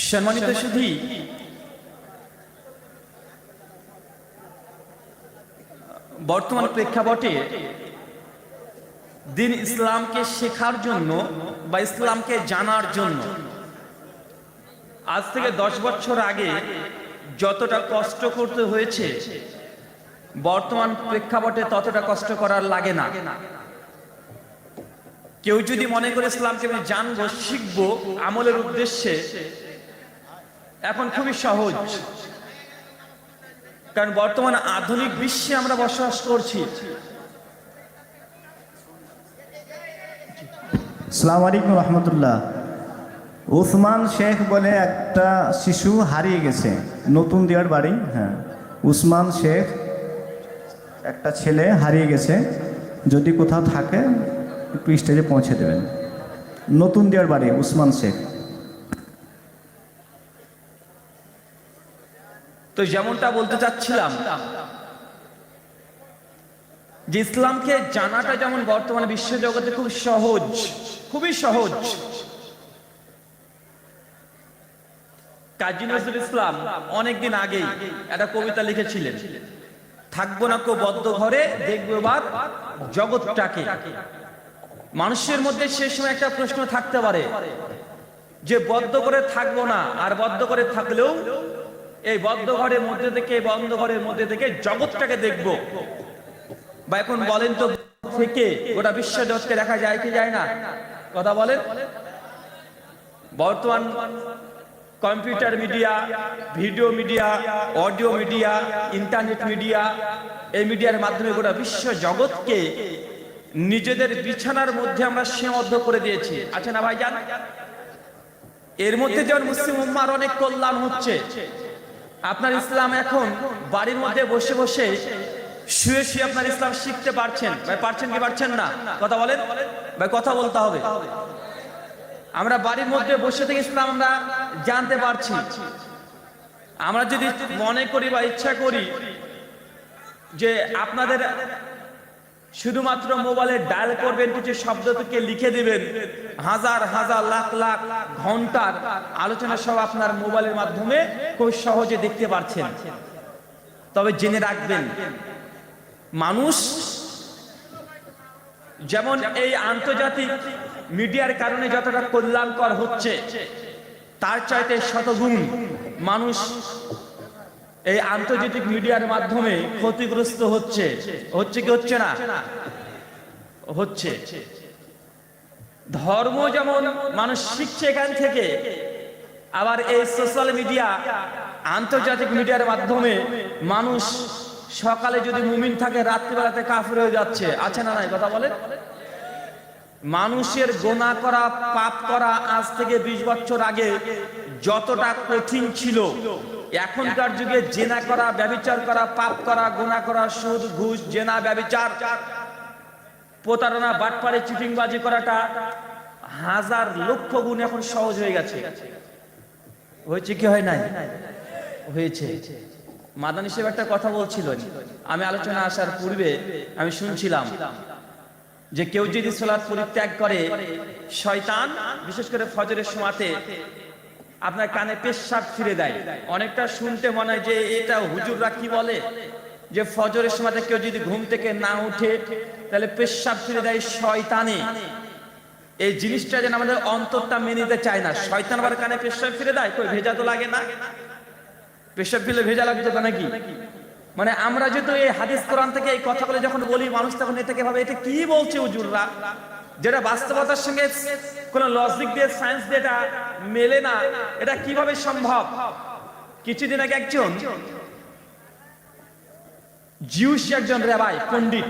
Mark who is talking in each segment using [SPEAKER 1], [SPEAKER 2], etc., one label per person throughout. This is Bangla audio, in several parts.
[SPEAKER 1] সম্মানিত সুধী, বর্তমান প্রেক্ষাপটে দিন ইসলামকে শেখার জন্য বা ইসলামকে জানার জন্য আজ থেকে 10 বছর আগে যতটা কষ্ট করতে হয়েছে, বর্তমান প্রেক্ষাপটে ততটা কষ্ট করার লাগে না। কেউ যদি মনে করে ইসলামকে আমি জানবো, শিখবো আমলের উদ্দেশ্যে, এখন খুবই সহজ। কারণ বর্তমান আধুনিক বিশ্বে আমরা বসবাস করছি।
[SPEAKER 2] আসসালামু আলাইকুম রহমতুল্লাহ। উসমান শেখ বলে একটা শিশু হারিয়ে গেছে, নতুন দিয়ার বাড়ি। হ্যাঁ, উসমান শেখ একটা ছেলে হারিয়ে গেছে, যদি কোথাও থাকে একটু স্টেজে পৌঁছে দেবেন। নতুন দিয়ার বাড়ি, উসমান শেখ।
[SPEAKER 1] তো যেমনটা বলতে চাচ্ছিলাম যে ইসলামকে জানাটা যেমন বর্তমানে বিশ্ব জগতে খুব সহজ, খুবই সহজ। কাজী নজরুল ইসলাম অনেকদিন আগেই একটা কবিতা লিখেছিলেন, থাকবো না কো বদ্ধ ঘরে, দেখবো এবার জগৎটাকে। মানুষের মধ্যে সে সময় একটা প্রশ্ন থাকতে পারে যে বদ্ধ করে থাকবো না, আর বদ্ধ করে থাকলেও এই বদ্ধ ঘরের মধ্যে থেকে, বন্ধ ঘরের মধ্যে থেকে জগৎটাকে দেখবো। বা এখন বলেন তো, থেকে গোটা বিশ্ব জগৎকে দেখা যায় কি যায় না? কথা বলেন। বর্তমান computer media, video media, audio media, internet media, এই মিডিয়ার মাধ্যমে গোটা বিশ্ব জগৎকে নিজেদের বিছানার মধ্যে আমরা সীমাবদ্ধ করে দিয়েছি। আছে না ভাইজান? এর মধ্যে যেমন মুসলিম উম্মাহর অনেক কল্যাণ হচ্ছে। আপনার ইসলাম এখন বাড়ির মধ্যে বসে বসে শুয়ে শুয়ে আপনার ইসলাম শিখতে পারছেন। ভাই পারছেন কি পারছেন না? কথা বলেন ভাই, কথা বলতে হবে। আমরা বাড়ির মধ্যে বসে থেকে ইসলাম আমরা জানতে পারছি। আমরা যদি মনে করি বা ইচ্ছা করি যে আপনাদের শুধুমাত্র মোবাইলে ডায়াল করবেন, কিছু শব্দ থেকে লিখে দিবেন, হাজার হাজার লাখ লাখ ঘন্টার আলোচনা সব আপনার মোবাইলের মাধ্যমে খুব সহজে দেখতে পাচ্ছেন। তবে জেনে রাখবেন, মানুষ যেমন এই আন্তর্জাতিক মিডিয়ার কারণে যতটা কল্যাণকর হচ্ছে, তার চাইতে শতগুণ মানুষ এই আন্তর্জাতিক মিডিয়ার মাধ্যমে ক্ষতিগ্রস্ত হচ্ছে। হচ্ছে কি হচ্ছে না? হচ্ছে। ধর্ম যেমন মানুষ শিখছে এখান থেকে, আবার এই সোশ্যাল মিডিয়া, আন্তর্জাতিক মিডিয়ার মাধ্যমে মানুষ সকালে যদি মুমিন থাকে, রাত্রিবেলাতে কাফির হয়ে যাচ্ছে। আছে না নাই? কথা বলেন। মানুষের গুনাহ করা, পাপ করা আজ থেকে 20 বছর আগে যতটা কঠিন ছিল, এখনকার যুগে জেনা করা, ব্যভিচার করা, পাপ করা, গুনাহ করা, সুদ, ঘুষ, জেনা, ব্যভিচার, প্রতারণা, বাটপাড়ি, চিটিংবাজি করাটা হাজার লক্ষ গুণ এখন সহজ হয়ে গেছে। হয়েছে কি হয় নাই? হয়েছে। মাদানী সাহেব একটা কথা বলছিল, আমি আলোচনা আসার পূর্বে আমি শুনছিলাম যে কেউ যদি সালাত পরিত্যাগ করে, শয়তান বিশেষ করে ফজরের সময়তে আপনার কানে পেশাব ফিরে দেয়। অনেকটা শুনতে মনে হয় যে এটা হুজুররা কি বলে, যে ফজরের সময়তে কেউ যদি ঘুম থেকে না উঠে তাহলে পেশাব ফিরে দেয় শয়তানে। এই জিনিসটা যেন আমাদের অন্তরটা মেনে নিতে চায় না। শয়তান আবার কানে পেশাব ফিরে দেয়, কই ভেজা তো লাগে না? পেশাব ফিরে ভেজা লাগছে তো নাকি? মানে আমরা যেহেতু এই হাদিস কোরআন থেকে এই কথাগুলো যখন বলি, মানুষ তখন এটাকে ভাবে এটা কি বলছে হুজুররা, যেটা বাস্তবতার সঙ্গে কোন লজিক দিয়ে, সায়েন্স দিয়ে এটা মেলে না। এটা কিভাবে সম্ভব? কিছুদিন আগে একজন জিউস, একজন রেবাই পণ্ডিত,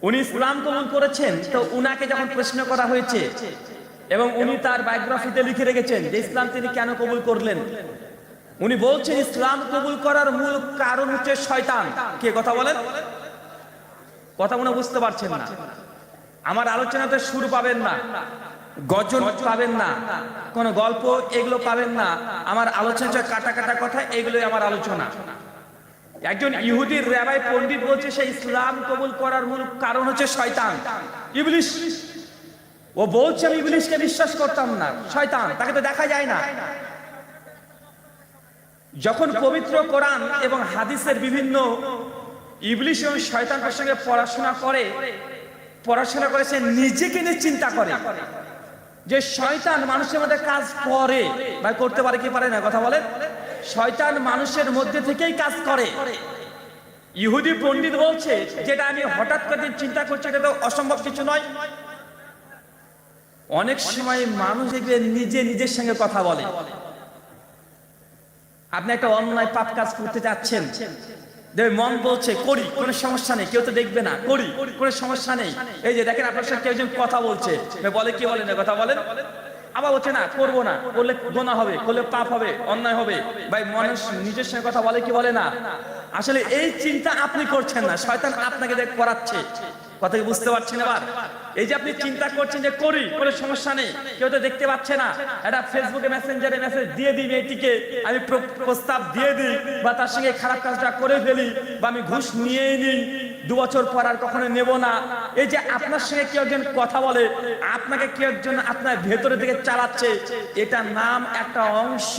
[SPEAKER 1] উনি ইসলাম কবুল করেছেন। তো উনাকে যখন প্রশ্ন করা হয়েছে এবং উনি তার বায়োগ্রাফিতে লিখে রেখেছেন যে ইসলাম তিনি কেন কবুল করলেন, উনি বলছেন ইসলাম কবুল করার মূল কারণ হচ্ছে শয়তান। কে? কথা বলেন। কথা মনে বুঝতে পারছেন না? আমার আলোচনাতে সুর পাবেন না, গজল পাবেন না, কোন গল্প এগুলো পাবেন না। আমার আলোচনা কাটা কাটা কথা, এগুলোই আমার আলোচনা। একজন ইহুদির রেবাই পণ্ডিত বলছে সে ইসলাম কবুল করার মূল কারণ হচ্ছে শয়তান, ইবলিস। ও বলছে আমি ইবলিসকে বিশ্বাস করতাম না, শয়তান, তাকে তো দেখা যায় না। যখন পবিত্র কোরআন এবং হাদিসের বিভিন্ন ইবলিস এবং শয়তান প্রসঙ্গে পড়াশোনা করেছে, নিজেকে নিয়ে চিন্তা করে যে শয়তান মানুষের মধ্যে কাজ করে, বা করতে পারে কি পারে না, কথা বলেন। শয়তান মানুষের মধ্যে থেকেই কাজ করে। ইহুদি পণ্ডিত বলছে যেটা আমি হঠাৎ করে চিন্তা করছি, এটা তো অসম্ভব কিছু নয়। অনেক সময় মানুষ দেখবে নিজে নিজের সঙ্গে কথা বলে। আপনি একটা অন্যায় পাপ কাজ করতে যাচ্ছেন, মন বলছে করি, কোনো সমস্যা নেই, কেউ তো দেখবে না, করি, কোনো সমস্যা নেই। এই যে দেখেন আপনার সাথে কেউ একজন কথা বলছে, বলে কি বলে না, কথা বলেন। আবার বলছে না, করবো না, করলে গুনাহ হবে, করলে পাপ হবে, অন্যায় হবে। ভাই মানুষ নিজের সঙ্গে কথা বলে কি বলে না? আসলে এই চিন্তা আপনি করছেন না, শয়তান আপনাকে করাচ্ছে। কথা কি বুঝতে পারছেন? এবার এই যে আপনি চিন্তা করছেন যে করি, কোনো সমস্যা নেই, কেউ তো দেখতে পাচ্ছে না, এটা ফেসবুকে মেসেঞ্জারে মেসেজ দিয়ে দিই মেয়েটিকে, আমি প্রস্তাব দিয়ে দিই, বা তার সঙ্গে খারাপ কাজটা করে ফেলি, বা আমি ঘুষ নিয়েই নিই, 2 বছর পর আর কখনো নেব না। এই যে আপনার সঙ্গে কেউ একজন কথা বলে, আপনাকে কেউ একজন আপনার ভেতরে থেকে চালাচ্ছে, এটা নাম একটা অংশ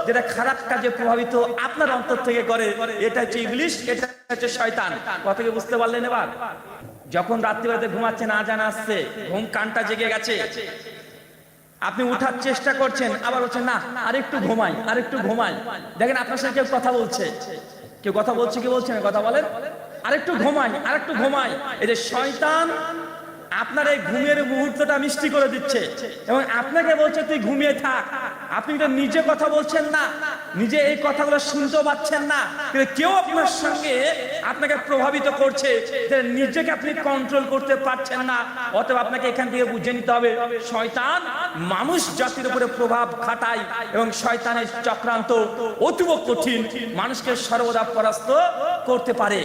[SPEAKER 1] যেটা খারাপ কাজে প্রভাবিত আপনার অন্তর থেকে করে। এটা হচ্ছে ইবলিস, এটা হচ্ছে শয়তান। কথা কি বুঝতে পারলেন? এবার যখন রাত্রিবেলাতে ঘুমাচ্ছেন, আজান আসছে, ঘুম কানটা জেগে গেছে, আপনি উঠার চেষ্টা করছেন, আবার বলছেন না আরেকটু ঘুমাই, আরেকটু ঘুমাই। দেখেন আপনার সাথে কেউ কথা বলছে, কেউ কথা বলছে, কি বলছে না, কথা বলেন, আরেকটু ঘুমাই, আরেকটু ঘুমাই। এই যে শয়তান আপনার এই ঘুমের মুহূর্তটা মিষ্টি করে দিচ্ছে এবং আপনাকে বলছে তুই ঘুমিয়ে থাক। আপনি তো নিজে কথা বলছেন না, নিজে এই কথাগুলো শুনতে পাচ্ছেন না, কিন্তু কেউ আপনার সঙ্গে আপনাকে প্রভাবিত করছে, যে নিজেকে আপনি কন্ট্রোল করতে পারছেন না। অতএব আপনাকে এখান থেকে বুঝে নিতে হবে, শয়তান মানুষ জাতির উপরে প্রভাব খাটায় এবং শয়তানের চক্রান্ত অতীব কঠিন, মানুষকে সর্বদা পরাস্ত করতে পারে।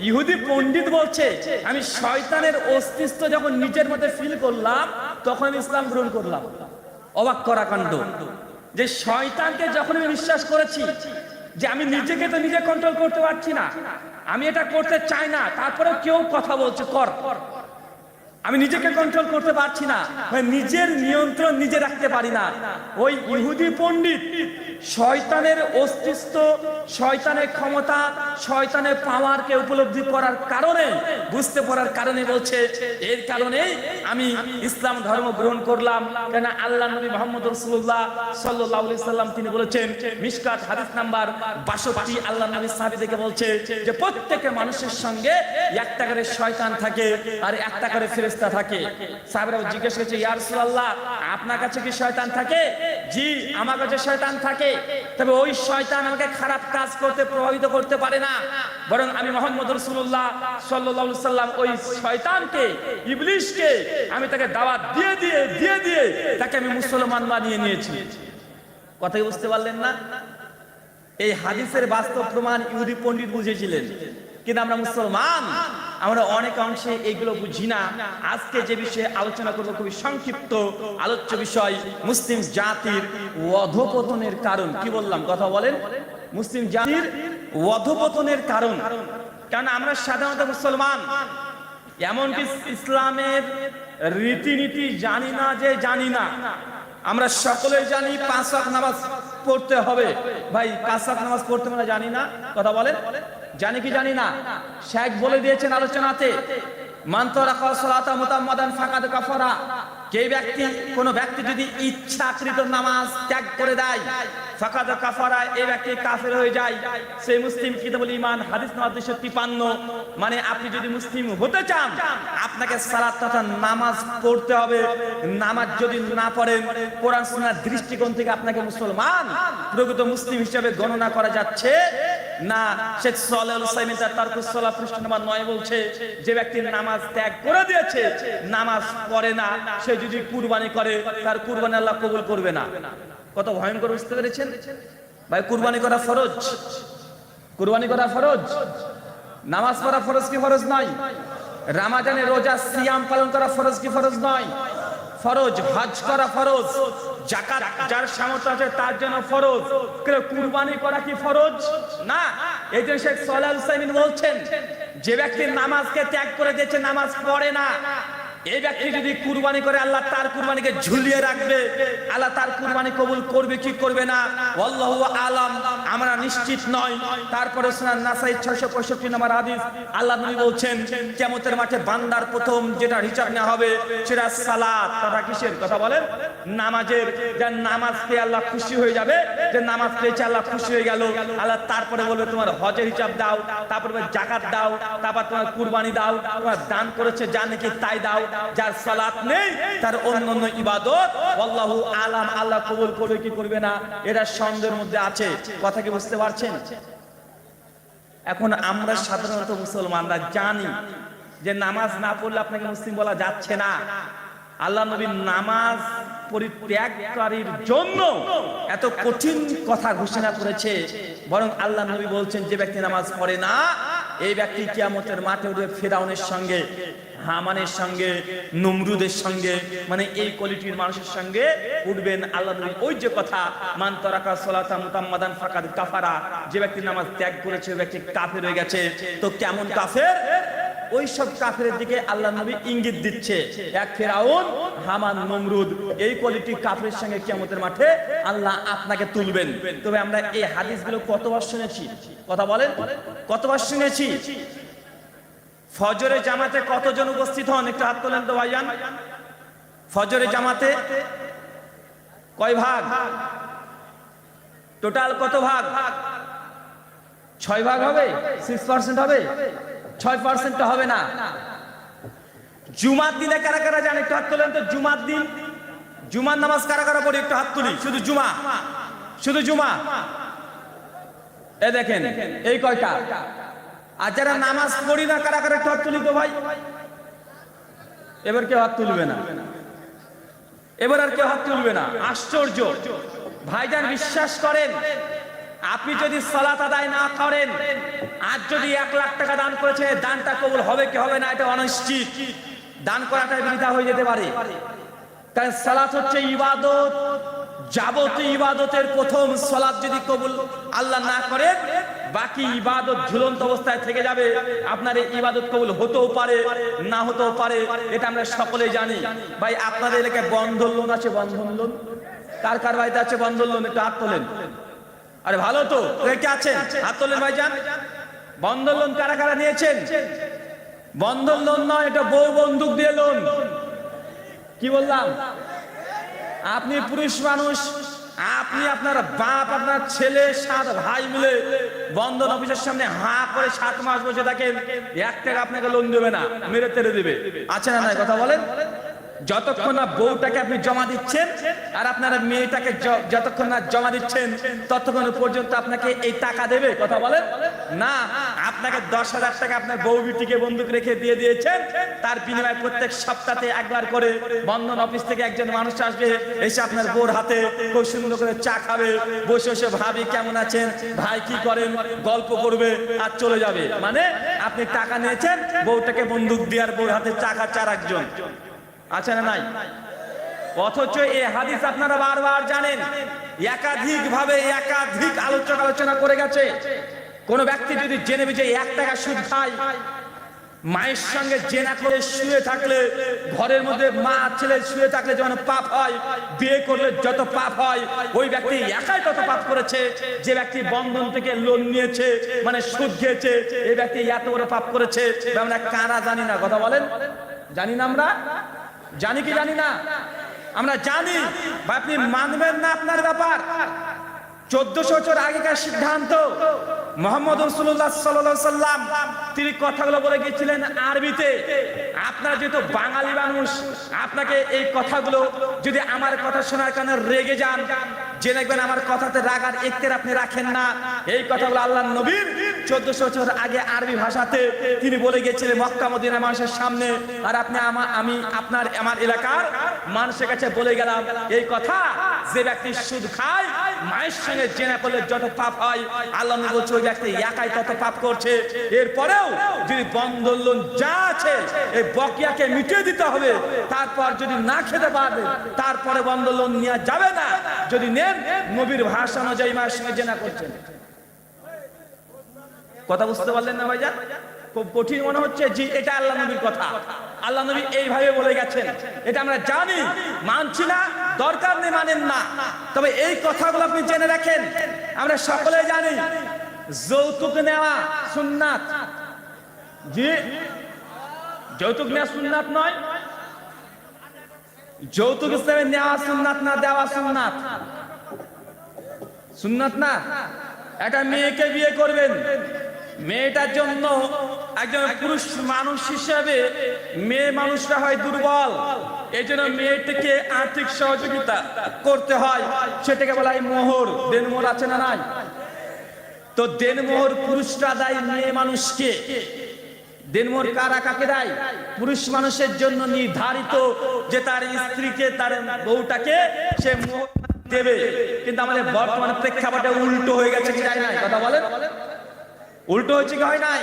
[SPEAKER 1] ইহুদি পণ্ডিত বলছে আমি শয়তানের অস্তিত্ব যখন নিজের মধ্যে ফিল করলাম, তখন আমি ইসলাম গ্রহণ করলাম। অবাক করা কাণ্ড, যে শয়তানকে যখন আমি বিশ্বাস করেছি, যে আমি নিজেকে তো নিজে কন্ট্রোল করতে পারছি না, আমি এটা করতে চাই না, তারপরেও কেউ কথা বলছে কর, আমি নিজেকে কন্ট্রোল করতে পারছি না, নিজের নিয়ন্ত্রণ নিজে রাখতে পারি না। ওই ইহুদি পণ্ডিত শয়তানের অস্তিত্ব, শয়তানের ক্ষমতা, শয়তানের পাওয়ারকে উপলব্ধি করার কারণে, বুঝতে পারার কারণে বলছে এর কারণেই আমি ইসলাম ধর্ম গ্রহণ করলাম। কেন আল্লাহ নবী মুহাম্মদ রাসূলুল্লাহ সাল্লাল্লাহু আলাইহি সাল্লাম তিনি বলেছেন, মিশকাত হাদিস নাম্বার 62, আল্লাহ নবী সাহাবীদেরকে বলছে যে প্রত্যেকটা মানুষের সঙ্গে একটা করে শয়তান থাকে আর একটা করে ফেরেশতা থাকে। সাহাবীরা জিজ্ঞেস করেছে, ইয়া রাসূলুল্লাহ আপনার কাছে কি শয়তান থাকে? জি আমার কাছে শয়তান থাকে, তবে ওই শয়তান আমাকে খারাপ কাজ করতে প্রভাবিত করতে পারে না, বরং আমি মুহাম্মদ রাসূলুল্লাহ সাল্লাল্লাহু আলাইহি সাল্লাম ওই শয়তানকে, ইবলিসকে আমি তাকে দাওয়াত দিয়ে দিয়ে তাকে আমি মুসলমান বানিয়ে নিয়েছি। কথা বুঝতে পারলেন না? এই হাদিসের বাস্তব প্রমাণ ইহুদি পণ্ডিত বুঝেছিলেন, কিন্তু আমরা মুসলমান আমরা অনেক অংশে এগুলো বুঝি না। আজকে যে বিষয়ে আলোচনা করব খুবই সংক্ষিপ্ত আলোচ্য বিষয়, মুসলিম জাতির অধঃপতনের কারণ। কি বললাম, কথা বলেন, মুসলিম জাতির অধঃপতনের কারণ। কারণ আমরা সাধারণত মুসলমান, এমনকি ইসলামের রীতিনীতি জানি না, যে জানি না। আমরা সকলে জানি 5 ওয়াক্ত নামাজ পড়তে হবে, ভাই 5 ওয়াক্ত নামাজ পড়তে আমরা জানি না, কথা বলেন, জানি কি জানি না? শেখ বলে দিয়েছেন আলোচনাতে, মান তারাকা সালাতা মুতাম্মাদান ফাকাদ কাফারা। যে ব্যক্তি, কোন ব্যক্তি যদি ইচ্ছাকৃত নামাজ ত্যাগ করে দেয়, ফাকাদ কাফারা, এই ব্যক্তি কাফের হয়ে যায়। সেই মুসলিম কিতাবুল ঈমান হাদিস নম্বর 253। মানে আপনি যদি মুসলিম হতে চান, আপনাকে সালাত তথা নামাজ পড়তে হবে। নামাজ যদি না পড়েন, কোরআন সুন্নাহর দৃষ্টিকোণ থেকে আপনাকে মুসলমান, প্রকৃত মুসলিম হিসেবে গণনা করা যাচ্ছে না। শেখ সালেহ আল উসাইমিন তার তারকুস সালাহ পৃষ্ঠা নম্বর 9 বলছে, যে ব্যক্তি নামাজ ত্যাগ করে দিয়েছে, নামাজ পড়ে না, সে যদি কুরবানি করে, তার কুরবানি আল্লাহ কবুল করবে না। কত ভয়ঙ্কর, বুঝতে পেরেছেন ভাই? কুরবানি করা ফরজ, কুরবানি করা ফরজ, নামাজ পড়া ফরজ কি ফরজ নয়? রমজানে রোজা সিয়াম পালন করা ফরজ কি ফরজ নয়? ফরজ। হজ করা ফরজ, যাকাত যার সামর্থ্য আছে তার জন্য ফরজ। কুরবানি করা কি ফরজ না? এই জন্য শেখ সালেহ আল উসাইমিন বলছেন, যে ব্যক্তি নামাজকে ত্যাগ করে দিয়েছে, নামাজ পড়ে না, এই ব্যক্তি যদি কুরবানি করে আল্লাহ তার কুরবানিকে ঝুলিয়ে রাখবে, আল্লাহ তার কুরবানি কবুল করবে কি করবে না আল্লাহু আলাম, আমরা নিশ্চিত নয়। তারপরে সুনান নাসাই 665 নম্বর হাদিস, আল্লাহ নবী বলছেন কিয়ামতের মাঠে বান্দার প্রথম যেটা হিসাব নেওয়া হবে সেটা সালাত। তারা কিসের কথা বলেন? নামাজের। যার নামাজ পেয়ে আল্লাহ খুশি হয়ে যাবে, যে নামাজ পেয়েছে আল্লাহ খুশি হয়ে গেল, আল্লাহ তারপরে বলবে তোমার হজের হিসাব দাও, তারপরে জাকাত দাও, তারপর তোমার কুরবানি দাও, তোমার দান করেছে যা নাকি তাই দাও। যার সালাত নেই তার অন্যান্য ইবাদত আল্লাহু আলাম, আল্লাহ কবুল করবে কি করবে না এটা সন্দেহের মধ্যে আছে। কথা কি বুঝতে পারছেন? এখন আমরা সাধারণত মুসলমানরা জানি যে নামাজ না পড়লে আপনাকে মুসলিম বলা যাচ্ছে না। আল্লাহ নবী নামাজ পরিত্যাগকারীর জন্য এত কঠিন কথা ঘোষণা করেছে, বরং আল্লাহ নবী বলছেন যে ব্যক্তি নামাজ পড়ে না এই ব্যক্তি কিয়ামতের মাঠে উঠবে ফিরাউনের সঙ্গে, হামানের সঙ্গে, নমরুদের সঙ্গে, মানে এই কোয়ালিটির মানুষের সঙ্গে উঠবেন। আল্লাহ নবী ওই যে কথা মান তারাকা সালাতা মুতাম্মাদান ফাকাদ কাফারা, যে ব্যক্তি নামাজ ত্যাগ করেছে ওই ব্যক্তি কাফের হয়ে গেছে। তো কেমন কাফের? ওই সব কাফেরের দিকে আল্লাহ নবী ইঙ্গিত দিচ্ছে, এক ফিরাউন, হামান, নমরুদ, এই কোয়ালিটি কাফেরের সঙ্গে কিয়ামতের মাঠে আল্লাহ আপনাকে তুলবেন। তবে আমরা এই হাদিসগুলো কতবার শুনেছি? কথা বলেন, কতবার শুনেছি? ফজরের জামাতে কতজন উপস্থিত হন? একটু হাত তোলেন তো ভাইজান। ফজরের জামাতে কয় ভাগ? টোটাল কত ভাগ? 6 ভাগ হবে? 6% হবে? 6% তো হবে না। জুমার দিনে কারা কারা জানে? একটু হাত তোলেন তো। জুমার দিন, জুমার নামাজ কারা কারা পড়ে? একটু হাত তুলি। শুধু জুমা, শুধু জুমা। এই দেখেন এই কয়টা। আর যারা নামাজ পড়ি না কারা কারা? একটু হাত তুলি তো ভাই। এবার কেউ হাত তুলবে না, এবার আর কেউ হাত তুলবে না। আশ্চর্য ভাইজান, বিশ্বাস করেন আপনি যদি সালাত আদায় না করেন, আজ যদি 1 লাখ টাকা দান করেছে, দানটা কবুল হবে কি হবে না এটা অনিশ্চিত। দান করাটাই বৃথা হয়ে যেতে পারে। কারণ সালাত হচ্ছে ইবাদত, যাবতীয় ইবাদতের প্রথম। সালাত যদি কবুল আল্লাহ না করেন, বাকি ইবাদত ঝুলন্ত অবস্থায় থেকে যাবে। আপনার এই ইবাদত কবুল হতেও পারে না হতেও পারে, এটা আমরা সকলেই জানি। ভাই আপনাদের এলাকায় বন্ধন লোন আছে? বন্ধন লোন কার কার বাড়িতে আছে? বন্ধন লোন একটু হাত তোলেন। আরে ভালো তো, কে আছেন? হাত তোলেন ভাইজান। বন্ধন লোন কারা কারা নিয়েছেন? বন্ধন লোন নয়, এটা বউ বন্দুক দিয়ে লোন। কি বললাম? আপনি পুরুষ মানুষ, আপনি, আপনার বাপ, আপনার ছেলে, 7 ভাই মিলে বন্ধন অফিসের সামনে হাঁ করে 7 মাস বসে থাকেন, 1 টাকা আপনাকে লোন দেবে না, মেরে তেরে দেবে। আছে না নাই? কথা বলেন। যতক্ষণ না বউটাকে আপনি জমা দিচ্ছেন আর আপনার মেয়েটাকে যতক্ষণ না জমা দিচ্ছেন ততক্ষণ পর্যন্ত আপনাকে এই টাকা দেবে? কথা বলেন না। আপনাকে 10,000 টাকা আপনার বউ বিটিকে বন্দুক রেখে দিয়ে দিয়েছেন, তার বিনিময়ে প্রত্যেক সপ্তাহে একবার করে বন্ধন অফিস থেকে একজন মানুষ আসবে, এসে আপনার বউর হাতে খুব সুন্দর করে চা খাবে, বসে বসে ভাবি কেমন আছেন, ভাই কি করেন, গল্প করবে আর চলে যাবে। মানে আপনি টাকা নিয়েছেন, বউটাকে বন্দুক দিয়ে আর বউর হাতে চা খাচ্ছে আর একজন। আছে না নাই? অথচ এই হাদিস আপনারা বারবার জানেন, একাধিক ভাবে একাধিক আলোচনা করে গেছে। কোন ব্যক্তি যদি জেনে বুঝে 1 টাকা সুদ খায়, মায়ের সঙ্গে জেনা করে শুয়ে থাকলে, ঘরের মধ্যে মা ছেলে শুয়ে থাকলে যেমন পাপ হয়, বিয়ে করলে যত পাপ হয়, ওই ব্যক্তি একাই তত পাপ করেছে। যে ব্যক্তি বন্ধন থেকে লোন নিয়েছে, মানে সুদ খেয়েছে, এই ব্যক্তি এত বড় পাপ করেছে। আমরা কারা জানি না? কথা বলেন। জানি না? আমরা জানি কি জানি না? আমরা জানি। ভাই আপনি মানবেন না আপনার ব্যাপার। 1400 বছর আগেকার সিদ্ধান্ত। মুহাম্মদ রাসূলুল্লাহ সাল্লাল্লাহু আলাইহি সাল্লাম তিনি কথাগুলো বলে গিয়েছিলেন আরবিতে। আপনারা যেহেতু বাঙালি মানুষ, আপনাকে এই কথাগুলো যদি আমার কথা শোনার কারণে রেগে যান, জেনে রাখবেন আমার কথাতে রাগ আর একটের আপনি রাখেন না। এই কথাগুলো আল্লাহর নবীর 1400 বছর আগে আরবি ভাষাতে তিনি বলে গিয়েছিলেন মক্কা মদিনার মানুষের সামনে। আর আপনি আমি আপনার আমার এলাকার মানুষের কাছে বলে গেলাম এই কথা, যে ব্যক্তি সুদ খায়, মায়ের সঙ্গে জেনা করলে যত পাপ হয়, আল্লাহ নবী বলছে ওই ব্যক্তি একাই তত পাপ করছে। এরপরেও যদি বন্ধন লোন যা আছে এই বকেয়াকে মিটিয়ে দিতে হবে। তারপর যদি না খেতে পারবে, তারপরে বন্ধন লোন নেওয়া যাবে না। যদি নেন, নবীর ভাষা অনুযায়ী মায়ের সঙ্গে জেনা করছেন। কথা বুঝতে পারলেন না ভাইজান? খুব কঠিন মনে হচ্ছে। জি, এটা আল্লাহ নবীর কথা। আল্লাহ নবী এইভাবে বলে গেছেন, এটা আমরা জানি, মানছি না, দরকার নেই মানেন না, তবে এই কথাগুলো আপনি জেনে রাখেন। আমরা সকলে জানি যৌতুক নেওয়া সুন্নাত। জি, যৌতুক নেওয়া সুন্নাত নয়? যৌতুক ইসলামে নেওয়া সুন্নাত না দেওয়া সুন্নাত? সুন্নাত না? একটা মেয়েকে বিয়ে করবেন, মেয়েটার জন্য একজন পুরুষ মানুষ হিসেবে মেয়ে মানুষরা হয় দুর্বল, এই জন্য মেয়েটিকে আর্থিক সহযোগিতা করতে হয়, সেটাকে বলা হয় মোহর। দেনমোহর আছে না নাই? তো দেনমোহর পুরুষরা দেয় মেয়ে মানুষকে। দেনমোহর কারা কাকে দেয়? পুরুষ মানুষের জন্য নির্ধারিত যে তার স্ত্রীকে, তার বউটাকে সে মোহর দেবে। কিন্তু আমাদের বর্তমানে প্রেক্ষাপটে উল্টো হয়ে গেছে কি যায় নাই? কথা বলেন, উল্টো হচ্ছে কি হয় নাই?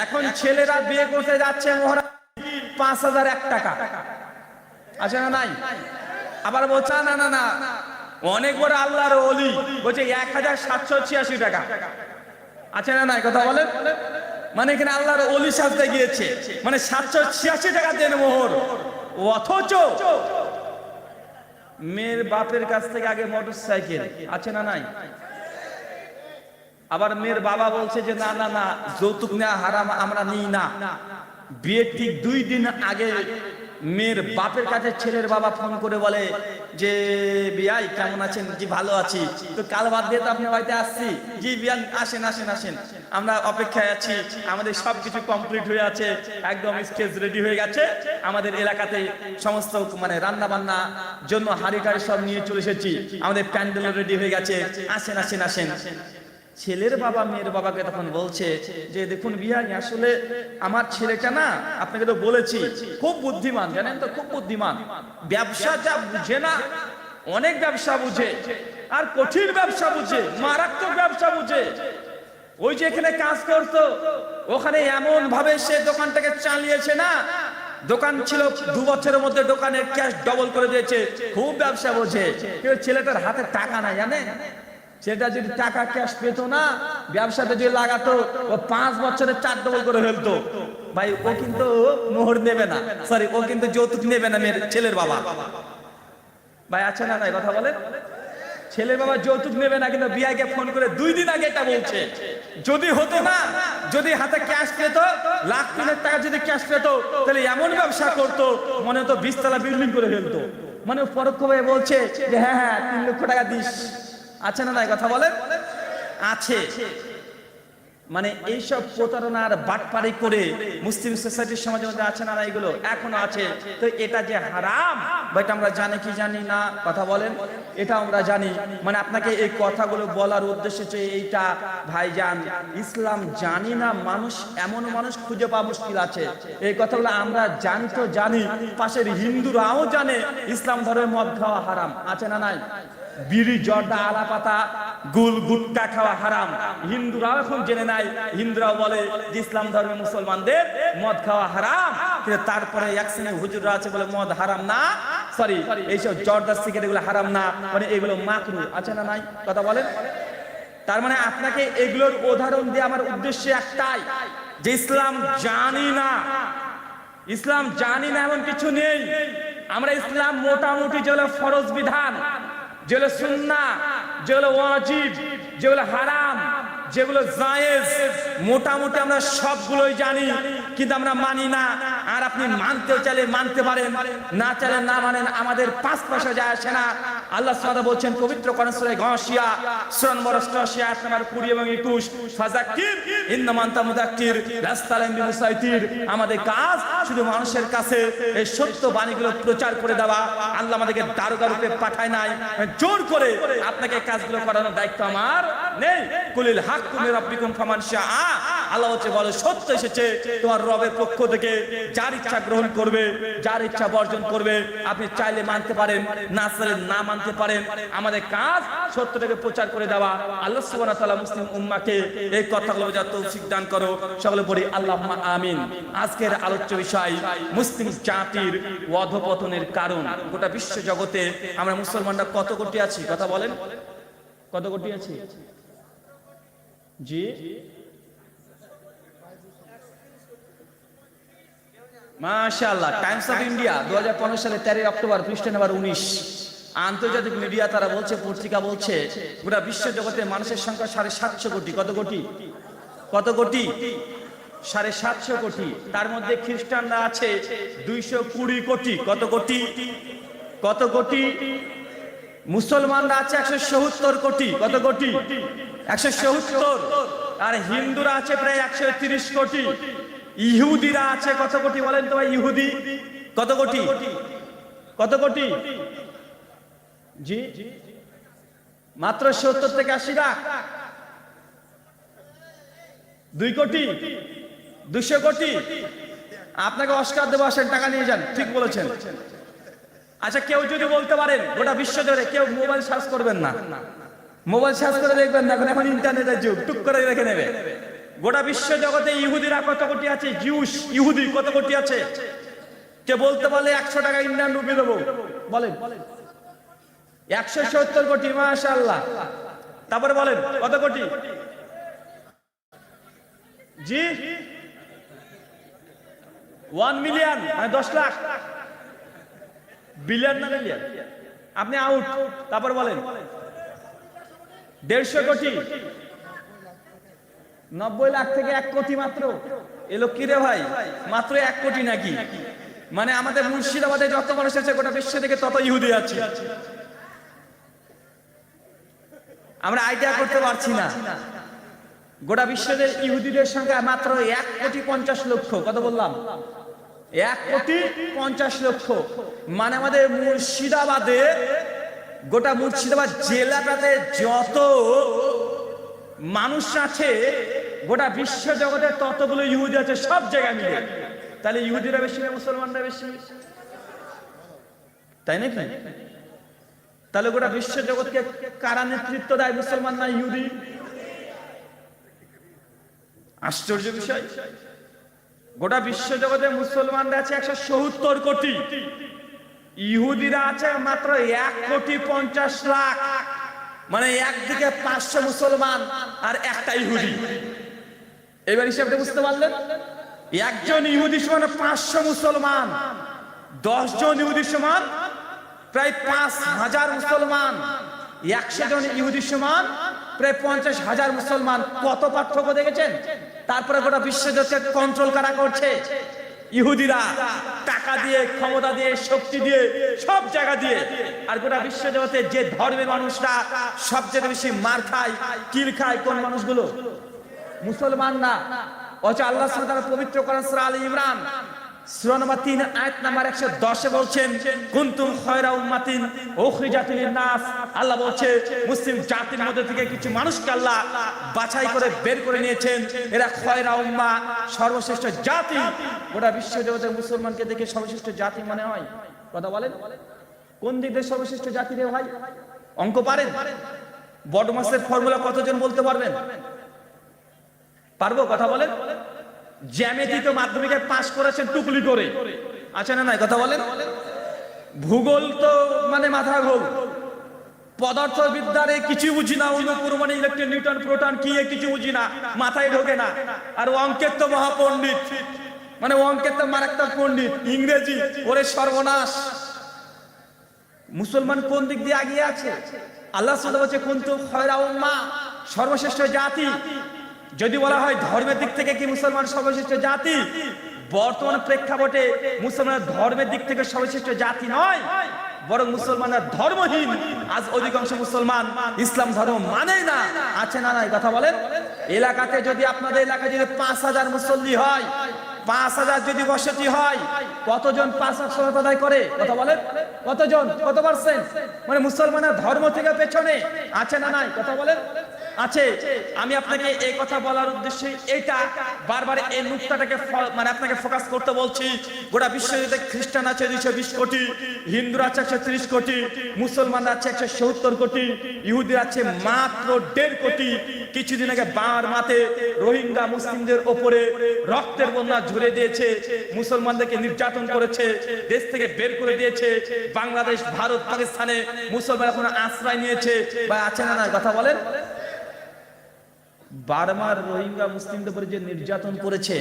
[SPEAKER 1] এখন ছেলেরা বিয়ে করতে যাচ্ছে মোহর ৫,০০০ টাকা আছে না নাই? আবার বলছে না না না, অনেক বড় আল্লাহর ওলি, বলছে ১,৭৮৬ টাকা আছে না নাই? কথা বলেন, মানে এখানে আল্লাহর ওলি সাজতে গিয়েছে, মানে ৭৮৬ টাকা দেন মোহর। অথচ মেয়ের বাপের কাছ থেকে আগে মোটরসাইকেল আছে না নাই? আবার মেয়ের বাবা বলছে যে না না না, যৌতুক নেওয়া হারাম, আমরা নিই না। বিয়ের ঠিক ২ দিন আগে মেয়ের বাপের কাছে ছেলের বাবা ফোন করে বলে যে বিয়াই কেমন আছেন? জি ভালো আছি, তো কাল বাদ দিয়ে তো আপনার বাড়িতে আসছি। জি বিয়ান আসেন আসেন আসেন, আমরা অপেক্ষায় আছি, আমাদের সবকিছু কমপ্লিট হয়ে আছে, একদম স্টেজ রেডি হয়ে গেছে, আমাদের এলাকাতে সমস্ত মানে রান্না বান্না জন্য হাঁড়ি টাড়ি সব নিয়ে চলে এসেছি, আমাদের প্যান্ডেল রেডি হয়ে গেছে, আসেন আসেন আসেন। ছেলের বাবা মেয়ের বাবাকে তখন বলছে যে দেখুন বিয়াই, আসলে আমার ছেলেটা না, আপনাকে তো বলেছি, খুব বুদ্ধিমান, জানেন তো, খুব বুদ্ধিমান, ব্যবসা যা বুঝে না, অনেক ব্যবসা বুঝে, আর কঠিন ব্যবসা বুঝে, মারাত্মক ব্যবসা বুঝে। ওই যে এখানে কাজ করতো, ওখানে এমন ভাবে সে দোকানটাকে চালিয়েছে না, দোকান ছিল ২ বছরের মধ্যে দোকানের ক্যাশ ডবল করে দিয়েছে, খুব ব্যবসা বোঝে। কিন্তু ছেলেটার হাতে টাকা নাই, জানেন? সেটা যদি টাকা ক্যাশ পেতো না, ব্যবসাতে যদি লাগাতো, ও ৫ বছরে ৪ ডবল করে ফেলতো। ভাই ও কিন্তু মোহর নেবে না, সরি ও কিন্তু যৌতুক নেবে না মেয়ের ছেলের বাবা। ভাই আছে না নাই? কথা বলেন, ছেলের বাবা যৌতুক নেবে না, কিন্তু বিয়াকে ফোন করে ২ দিন আগে এটা বলছে। যদি হতো না, যদি হাতে ক্যাশ পেতো, লাখ ৩ টাকা যদি ক্যাশ পেতো, তাহলে এমন ব্যবসা করতো, মনে হতো ২০ তলা বিল্ডিং করে ফেলতো। মানে পরোক্ষভাবে বলছে যে হ্যাঁ হ্যাঁ ৩ লক্ষ টাকা দিস। আছে না নাই? কথা বলেন, আছে। মানে এইসব প্রতারণার বাটপারি করে মুসলিম সোসাইটির সমাজের মধ্যে আছে না না? এগুলো এখনো আছে। তো এটা যে হারাম, এটা আমরা জানি কি জানি না? কথা বলেন, এটা আমরা জানি। মানে আপনাকে এই কথাগুলো বলার উদ্দেশ্য হচ্ছে এইটা, ভাইজান, ইসলাম জানি না মানুষ, এমন মানুষ খুঁজে পাওয়া মুশকিল আছে। এই কথাগুলো আমরা জানি তো জানি, পাশের হিন্দুরাও জানে ইসলাম ধর্মে মদ খাওয়া হারাম। আছে না নাই? বিড়ি, জর্দা, আলাপাতা, গুল, গুটকা খাওয়া হারাম। হিন্দুরাও এখন জেনে নাই, হিন্দুরাও বলে যে ইসলাম ধর্মে মুসলমানদের মদ খাওয়া হারাম, কিন্তু তারপরে এক শ্রেণীর হুজুররা আছে বলে মদ হারাম না, সরি এইসব জর্দা, সিগারেট এগুলো হারাম না, মানে এগুলো মাকরু। আছে না নাই? কথা বলেন। তার মানে আপনাকে এগুলোর উদাহরণ দিয়ে আমার উদ্দেশ্য একটাই, যে ইসলাম জানি না, ইসলাম জানি না এমন কিছু নেই। আমরা ইসলাম মোটামুটি যেগুলো ফরজ বিধান, যেগুলো সুন্নাহ, যেগুলো ওয়াজিব, যেগুলো হারাম, যেগুলো জায়েজ, মোটামুটি আমরা সবগুলোই জানি, কিন্তু আমরা মানি না। আর আপনি মানতেও চাইলে মানতে পারেন, না চাইলে না মানেন, আমাদের 5 পয়সা যায় আসে না। আল্লাহ সুবহানাহু বলছেন পবিত্র কোরআন সূরা গাশিয়া সূরা নম্বর 88 আয়াত নম্বর 20 এবং 21, ফাযাক্কির ইন্নামা আনতা মুযাক্কির লাস্তা আলাইহিম বিমুসাইতির। আমাদের কাজ শুধু মানুষের কাছে এই সত্য বাণীগুলো প্রচার করে দেওয়া। আল্লাহ আমাদেরকে দারোগা রূপে পাঠায় নাই, জোর করে আপনাকে কাজগুলো করানোর দায়িত্ব আমার নেই। কুলিল হাক্কু মির রাব্বিকুম ফামান শাআ, আল্লাহ হচ্ছে বলে সত্য এসেছে তোমার রবের পক্ষ থেকে, যার ইচ্ছা গ্রহণ করবে, যার ইচ্ছা বর্জন করবে। আপনি চাইলে মানতে পারেন, না চাইলে না মানতে পারেন। আমাদের কাজ সত্যটাকে প্রচার করে দেওয়া। আল্লাহ সুবহানাহু ওয়া তাআলা মুসলিম উম্মাহকে এই কথাগুলো বোঝার তৌফিক দান করো। সকলে পড়ি আল্লাহুম্মা আমিন। আজকের আলোচ্য বিষয় মুসলিম জাতির অধঃপতনের কারণ। গোটা বিশ্ব জগতে আমরা মুসলমানরা কত কোটি আছি? কথা বলেন, কত কোটি আছি? জি মাশাআল্লাহ। টাইমস অফ ইন্ডিয়া 2015 সালে 13 অক্টোবর পৃষ্ঠা নাম্বার 19, আন্তর্জাতিক মিডিয়া তারা বলছে, পত্রিকা বলছে, গোটা বিশ্ব জগতে মানুষের সংখ্যা 750 কোটি। কত কোটি? কত কোটি? 750 কোটি। তার মধ্যে খ্রিস্টানরা আছে 220 কোটি। কত কোটি? কত কোটি? মুসলমানরা আছে 170 কোটি। কত কোটি? 170। আর হিন্দুরা আছে প্রায় 130 কোটি। ইহুদিরা আছে কত কোটি বলেন তো ভাই? ইহুদি কত কোটি? কত কোটি? জি, মাত্র 70 থেকে 80 লাখ। 2 কোটি, 200 কোটি। আপনাকে অস্কার দেবো, আসেন টাকা নিয়ে যান। ঠিক বলেছেন। আচ্ছা, কেউ যদি বলতে পারেন গোটা বিশ্ব জুড়ে, কেউ মোবাইল সার্চ করবেন না, মোবাইল সার্চ করে দেখবেন না, এখন ইন্টারনেটের যুগ, টুক করে দেখে নেবে। গোটা বিশ্ব জগতে ইহুদিরা কত কোটি আছে? জিউস ইহুদি কত কোটি আছে? কে বলতে পারলে 100 টাকা ইন্ডিয়ান রুপি দেবো, বলেন। 170 কোটি। মাশাআল্লাহ। তারপরে বলেন কত কোটি? জি, 1 মিলিয়ন, মানে 10 লাখ। বিলিয়ন না মিলিয়ন? আপনি আউট। তারপর বলেন 150 কোটি। 90 লাখ থেকে 1 কোটি মাত্র। এলো কি রে ভাই? মাত্র 1 কোটি নাকি? মানে আমাদের মুর্শিদাবাদে যত মানুষ আছে গোটা বিশ্ব থেকে তত ইহুদি আছে। আমরা আইডিয়া করতে পারছি না। গোটা বিশ্বের ইহুদিদের সংখ্যা মাত্র 1 কোটি 50 লক্ষ। কত বললাম? 1 কোটি 50 লক্ষ। মানে আমাদের মুর্শিদাবাদে, গোটা মুর্শিদাবাদ জেলাটাতে যত মানুষ আছে গোটা বিশ্ব জগতে ততগুলো ইহুদি আছে, সব জায়গায় মিলে। তাহলে ইহুদিরা বেশি না মুসলমানরা বেশি? তাই নাকি? তাহলে গোটা বিশ্ব জগৎকে কারা নেতৃত্ব দেয়? মুসলমান না ইহুদি? আশ্চর্য বিষয়। গোটা বিশ্ব জগতে মুসলমানরা আছে 170 কোটি, ইহুদিরা আছে মাত্র 1 কোটি 50 লাখ। মানে একদিকে 500 মুসলমান আর একটা ইহুদি। এবার হিসাবটা বুঝতে পারলেন? একজন ইহুদি সমান 500 মুসলমান, 10 জন ইহুদি সমান প্রায় 5000 মুসলমান, 100 জন ইহুদি সমান প্রায় 50,000 মুসলমান। কত পার্থক্য দেখেছেন? তারপরে গোটা বিশ্ব জগৎকে কন্ট্রোল কারা করছে? ইহুদিরা। টাকা দিয়ে, ক্ষমতা দিয়ে, শক্তি দিয়ে, সব জায়গা দিয়ে। আর গোটা বিশ্ব জগতে যে ধর্মের মানুষরা সবচেয়ে বেশি মার খায়, কিল খায়, কোন মানুষগুলো? মুসলমানরা। অথচ আল্লাহ সুবহানাহু ওয়া তাআলা পবিত্র কোরআন সূরা আলে ইমরান সূরা নম্বর 3 আয়াত নাম্বার 110 বলছেন, কুনতুম খায়রা উম্মাতিন উখরিজাত লিন-নাস। আল্লাহ বলছে মুসলিম জাতির মধ্যে থেকে কিছু মানুষকে আল্লাহ বাছাই করে বের করে নিয়েছেন, এরা খায়রা উম্মাহ, সর্বশ্রেষ্ঠ জাতি। গোটা বিশ্ব জগতের মুসলমানকে দেখে সর্বশ্রেষ্ঠ জাতি মনে হয়? কথা বলেন, কোন দিক দিয়ে সর্বশ্রেষ্ঠ জাতি রে ভাই? অঙ্ক পারেন? বড় মাসের ফর্মুলা কতজন বলতে পারবেন? পারবো? কথা বলেন। জ্যামিতি তো মাধ্যমিকে পাস করেছেন টুকলি করে, আছে না নাই? কথা বলেন। ভূগোল তো মানে মাথা গোল। পদার্থবিদ্যারে কিছু বুঝি না, অনুপ্রমাণ, ইলেকট্রন, নিউটন, প্রোটন কি কিছু বুঝি না, মাথায় ঢোকে না। আর অঙ্কের তো মহাপণ্ডিত, মানে অঙ্কের তো মারাত্মক পণ্ডিত। ইংরেজি, ওরে সর্বনাশ। মুসলমান কোন দিক দিয়ে এগিয়ে আছে? আল্লাহ সুবহানাহু ওয়া তাআলা বলছে কুনতুম খায়রা উম্মাহ, সর্বশ্রেষ্ঠ জাতি। যদি বলা হয় ধর্মের দিক থেকে কি মুসলমান সর্বশ্রেষ্ঠ জাতি, বর্তমান প্রেক্ষাপটে মুসলমান ধর্মের দিক থেকে সর্বশ্রেষ্ঠ জাতি নয়, বরং মুসলমানরা ধর্মহীন। আজ অধিকাংশ মুসলমান ইসলাম ধর্ম মানেই না, আছে না নাই? কথা বলেন। এলাকাতে যদি, আপনাদের এলাকায় যদি 5000 মুসল্লি হয়, 5000 যদি বসতি হয়, কতজন 5 ওয়াক্ত সালাত আদায় করে? কথা বলেন। কতজন? কত পার্সেন্ট? মানে মুসলমানরা ধর্ম থেকে পেছনে, আছে না নাই? কথা বলেন। আছে। আমি আপনাকে এই কথা বলার উদ্দেশ্যে এটা বারবার এই নুকতাটাকে মানে আপনাকে ফোকাস করতে বলছি। গোটা বিশ্বজুড়ে খ্রিস্টান আছে 220 কোটি, হিন্দুরা আছে 130 কোটি, মুসলমানরা আছে 170 কোটি, ইহুদিরা আছে মাত্র 1.5 কোটি। কিছুদিন আগে বার্মাতে রোহিঙ্গা মুসলিমদের ওপরে রক্তের বন্যা ঝরে দিয়েছে, মুসলমানদেরকে নির্যাতন করেছে, দেশ থেকে বের করে দিয়েছে। বাংলাদেশ, ভারত, পাকিস্তানে মুসলমান এখন আশ্রয় নিয়েছে, বা আছে না না? কথা বলেন। বার্মার রোহিঙ্গা মুসলিমদের উপরে যে নির্যাতন করেছে,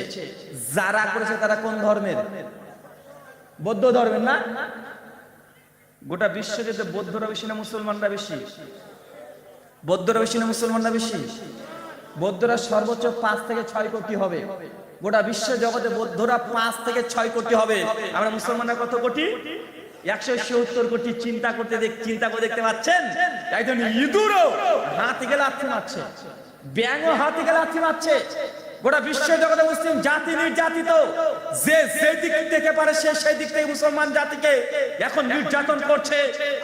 [SPEAKER 1] যারা করেছে তারা কোন ধর্মের? বৌদ্ধ ধর্মের না? গোটা বিশ্বজুড়ে বৌদ্ধরা বেশি না মুসলমানরা বেশি? বৌদ্ধরা বেশি না মুসলমানরা বেশি? বৌদ্ধরা সর্বোচ্চ 5 থেকে 6 কোটি হবে। গোটা বিশ্ব জগতে বৌদ্ধরা 5 থেকে 6 কোটি হবে। আমরা মুসলমানরা কত কোটি? 170 কোটি। চিন্তা করে দেখতে পাচ্ছেন? একজন ইঁদুরও হাতি গেলে লাথি মারছে, ব্যাঙও হাতি গেলে লাথি মারছে। গোটা বিশ্ব জগতে মুসলিম জাতি নির্যাতিত। যে দিক থেকে পারে সেই দিক থেকে মুসলমান জাতিকে এখন নির্যাতন করছে।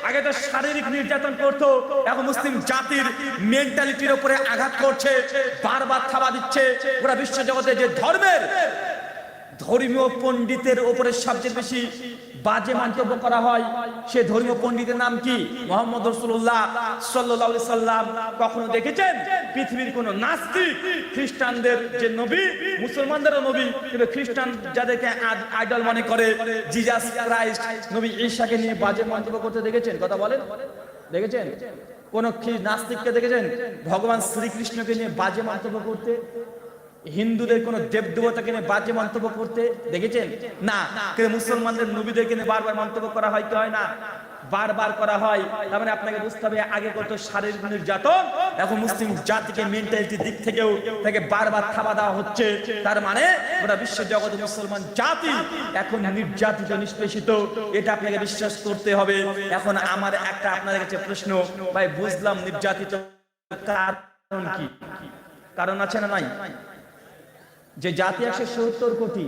[SPEAKER 1] আগে তো শারীরিক নির্যাতন করতো, এখন মুসলিম জাতির মেন্টালিটির উপরে আঘাত করছে, বারবার থাবা দিচ্ছে। গোটা বিশ্ব জগতে যে ধর্মীয় পণ্ডিতের উপরে সবচেয়ে বেশি বাজে মন্তব্য করা হয়, সে ধর্মীয় পণ্ডিতের নাম কি? মুহাম্মদ রাসূলুল্লাহ সাল্লাল্লাহু আলাইহি সাল্লাম। কখনো দেখেছেন পৃথিবীর কোন নাস্তিক খ্রিস্টানদের যে নবী, মুসলমানদেরও নবী, কিন্তু খ্রিস্টান যাদেরকে আইডল মনে করে, জিসাস ক্রাইস্ট, নবী ঈসাকে নিয়ে বাজে মন্তব্য করতে দেখেছেন? কথা বলেন, দেখেছেন? কোন নাস্তিককে দেখেছেন ভগবান শ্রীকৃষ্ণকে নিয়ে বাজে মন্তব্য করতে? হিন্দুদের কোন দেব দেবতাকে নিয়ে বাজে মন্তব্য করতে দেখেছেন? না। কিন্তু মুসলমানদের নবীদেরকে নিয়ে বারবার মন্তব্য করা হয় কি হয় না? বারবার করা হয়। তার মানে আপনাকে বুঝতে হবে, আগে কত শারীরিক নির্যাতন, এখন মুসলিম জাতিকে মেন্টালিটির দিক থেকেও তাকে বারবার থাবা দেওয়া হচ্ছে। তার মানে গোটা বিশ্ব জগতে মুসলমান জাতি এখন নির্যাতিত, নিষ্পেষিত। এটা আপনাকে বিশ্বাস করতে হবে। এখন আমার একটা আপনাদের কাছে প্রশ্ন, ভাই বুঝলাম নির্যাতিত, কারণ কি? কারণ আছে না নাই? যে জাতি 170 কোটি,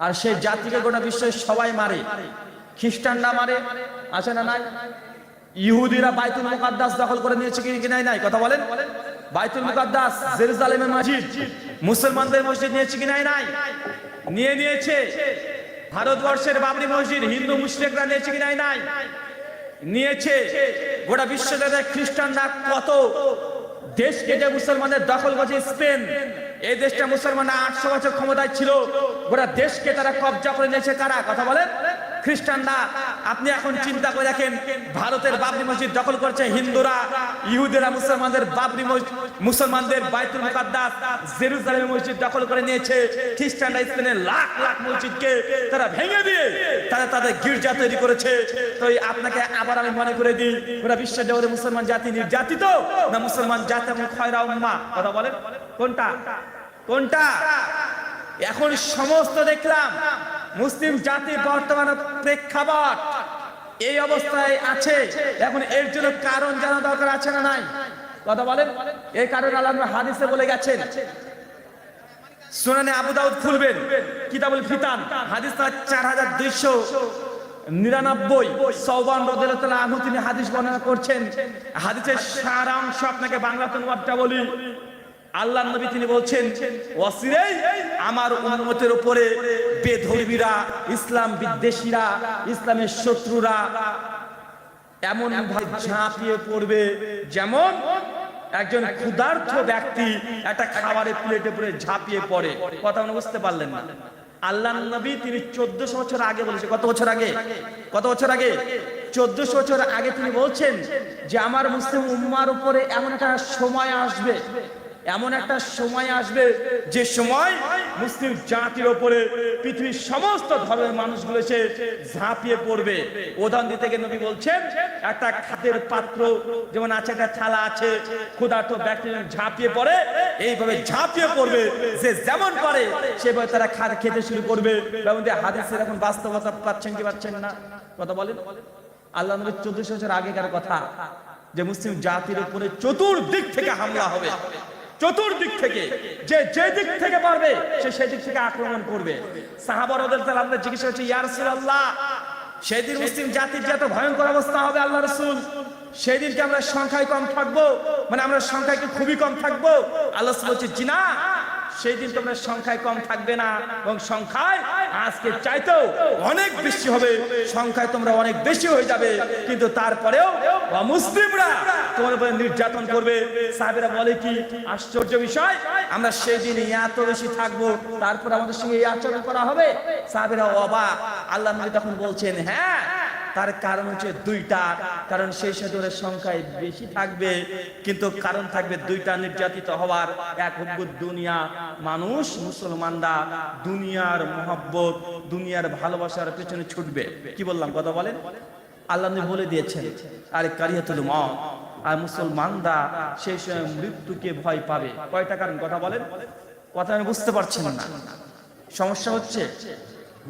[SPEAKER 1] আর সেই জাতিকে গোটা বিশ্বের সবাই মারে। খ্রিস্টানরা মারে, আছে না নাই? ইহুদিরা বাইতুল মুকাদ্দাস দখল করে নিয়েছে কি নাই? কথা বলেন। বাইতুল মুকাদ্দাস, জেরুজালেমের মসজিদ, মুসলমানদের মসজিদ নিয়েছে কি নাই? নিয়েছে। ভারতবর্ষের বাবরি মসজিদ হিন্দু মুশরিকরা নিয়েছে কি নাই? নিয়েছে। গোটা বিশ্বজুড়ে খ্রিস্টানরা কত দেশকে যে মুসলমানদের দখল করেছে। স্পেন, এই দেশটা মুসলমানরা 800 বছর ক্ষমতায় ছিল, গোটা দেশকে তারা কবজা করে নিয়েছে। কারা? কথা বলেন। খ্রিস্টানরা। আপনি এখন চিন্তা করে দেখেন, ভারতের বাবরি মসজিদ দখল করছে হিন্দুরা, ইহুদিরা মুসলমানদের বাইতুল মুকাদ্দাস, জেরুজালেমের মসজিদ দখল করে নিয়েছে। খ্রিস্টানরা স্পেনের লাখ লাখ মসজিদকে তারা ভেঙে দিয়ে তারা তাদের গির্জা তৈরি করেছে। তো আপনাকে আবার আমি মনে করে দিই, গোটা বিশ্ব জগতে মুসলমান জাতি নির্যাতিত না মুসলমান জাতি এবং খয়রা উম্মাহ? কথা বলেন, কোনটা? এখন সমস্ত দেখলাম মুসলিম জাতি বর্তমান প্রেক্ষাপট এই অবস্থায় আছে। এখন এর জন্য কারণ জানা দরকার, আছে না নাই? কথা বলেন। এই কারণ আল্লাহ হাদিসে বলে গেছেন। সুনানে আবু দাউদ খুলবেন, কিতাবুল ফিতান, হাদিস 4299। সওবান রাদিয়াল্লাহু তাআলা আনহু তিনি হাদিস বর্ণনা করছেন। হাদিসের সারাংশ আপনাকে বাংলাতে অনুবাদটা বলি। আল্লাহর নবী তিনি বলছেন, অচিরেই আমার উম্মতের উপরে বেধর্মীরা, ইসলাম বিদ্বেষীরা, ইসলামের শত্রুরা এমন ভাবে ঝাঁপিয়ে পড়বে যেমন একজন ক্ষুধার্ত ব্যক্তি একটা খাবারের প্লেটে পড়ে ঝাঁপিয়ে পড়ে। কথা মনে বুঝতে পারলেন না? আল্লাহর নবী তিনি 1400 বছর আগে বলেছে। কত বছর আগে? 1400 বছর আগে তিনি বলছেন যে আমার মুসলিম উম্মার উপরে এমন একটা সময় আসবে, যে সময় মুসলিম জাতির উপরে পৃথিবীর সমস্ত ধর্মের মানুষগুলো এসে ঝাঁপিয়ে পড়বে। উদাহরণ দিতে গিয়ে নবী বলছেন, একটা খাদ্যের পাত্র যেমন আছে, একটা থালা আছে, ক্ষুধার্ত ব্যক্তি ঝাঁপিয়ে পড়ে, এইভাবে ঝাঁপিয়ে পড়বে। যে যেমন পারে সেভাবে তারা খেতে শুরু করবে। হাদিসের এখন বাস্তবতা পাচ্ছেন কি পাচ্ছেন না? কথা বলেন। আল্লাহ নবী 1400 বছর আগেকার কথা, যে মুসলিম জাতির উপরে চতুর্দিক থেকে হামলা হবে। চতুর্দিক থেকে যে দিক থেকে পারবে সে সেই দিক থেকে আক্রমণ করবে। সাহাবা রাদিয়াল্লাহু আনহু জিজ্ঞেস করছে, ইয়া রাসূলুল্লাহ, সেদিন মুসলিম জাতির যে এত ভয়ঙ্কর অবস্থা হবে আল্লাহ রাসূল, সেই দিনকে আমরা সংখ্যায় কম থাকবো? মানে আমরা সংখ্যায় কি খুবই কম থাকবো? আল্লাহ বলছে, জি না, সেই দিন তোমরা সংখ্যায় কম থাকবে না, এবং সংখ্যায় আজকে চাইতেও অনেক বেশি হবে। সংখ্যায় তোমরা অনেক বেশি হয়ে যাবে, কিন্তু তারপরেও মুসলিমরা তোমার উপরে নির্যাতন করবে। সাহাবীরা বলে, কি আশ্চর্য বিষয়, আমরা সেই দিন এত বেশি থাকবো, তারপর আমাদের সঙ্গে এই আচরণ করা হবে? সাহাবীরা অবাক। আল্লাহ নবী তখন বলছেন, হ্যাঁ, তার কারণ হচ্ছে দুইটা, কারণ সেই সাথে সংখ্যায় বেশি থাকবে, কিন্তু কারণ থাকবে দুইটা নির্যাতিত হওয়ার। এক হচ্ছে দুনিয়া, মানুষ মুসলমানরা দুনিয়ার মহব্বত, দুনিয়ার ভালোবাসার পেছনে ছুটবে। কি বললাম কথা বলেন? আল্লাহ নবী বলে দিয়েছেন আরে কারিয়াতুল মউত, আর মুসলমানরা সেই সময় মৃত্যুকে ভয় পাবে। কয়টা কারণ কথা বলেন? কথা আমি বুঝতে পারছেন না, সমস্যা হচ্ছে,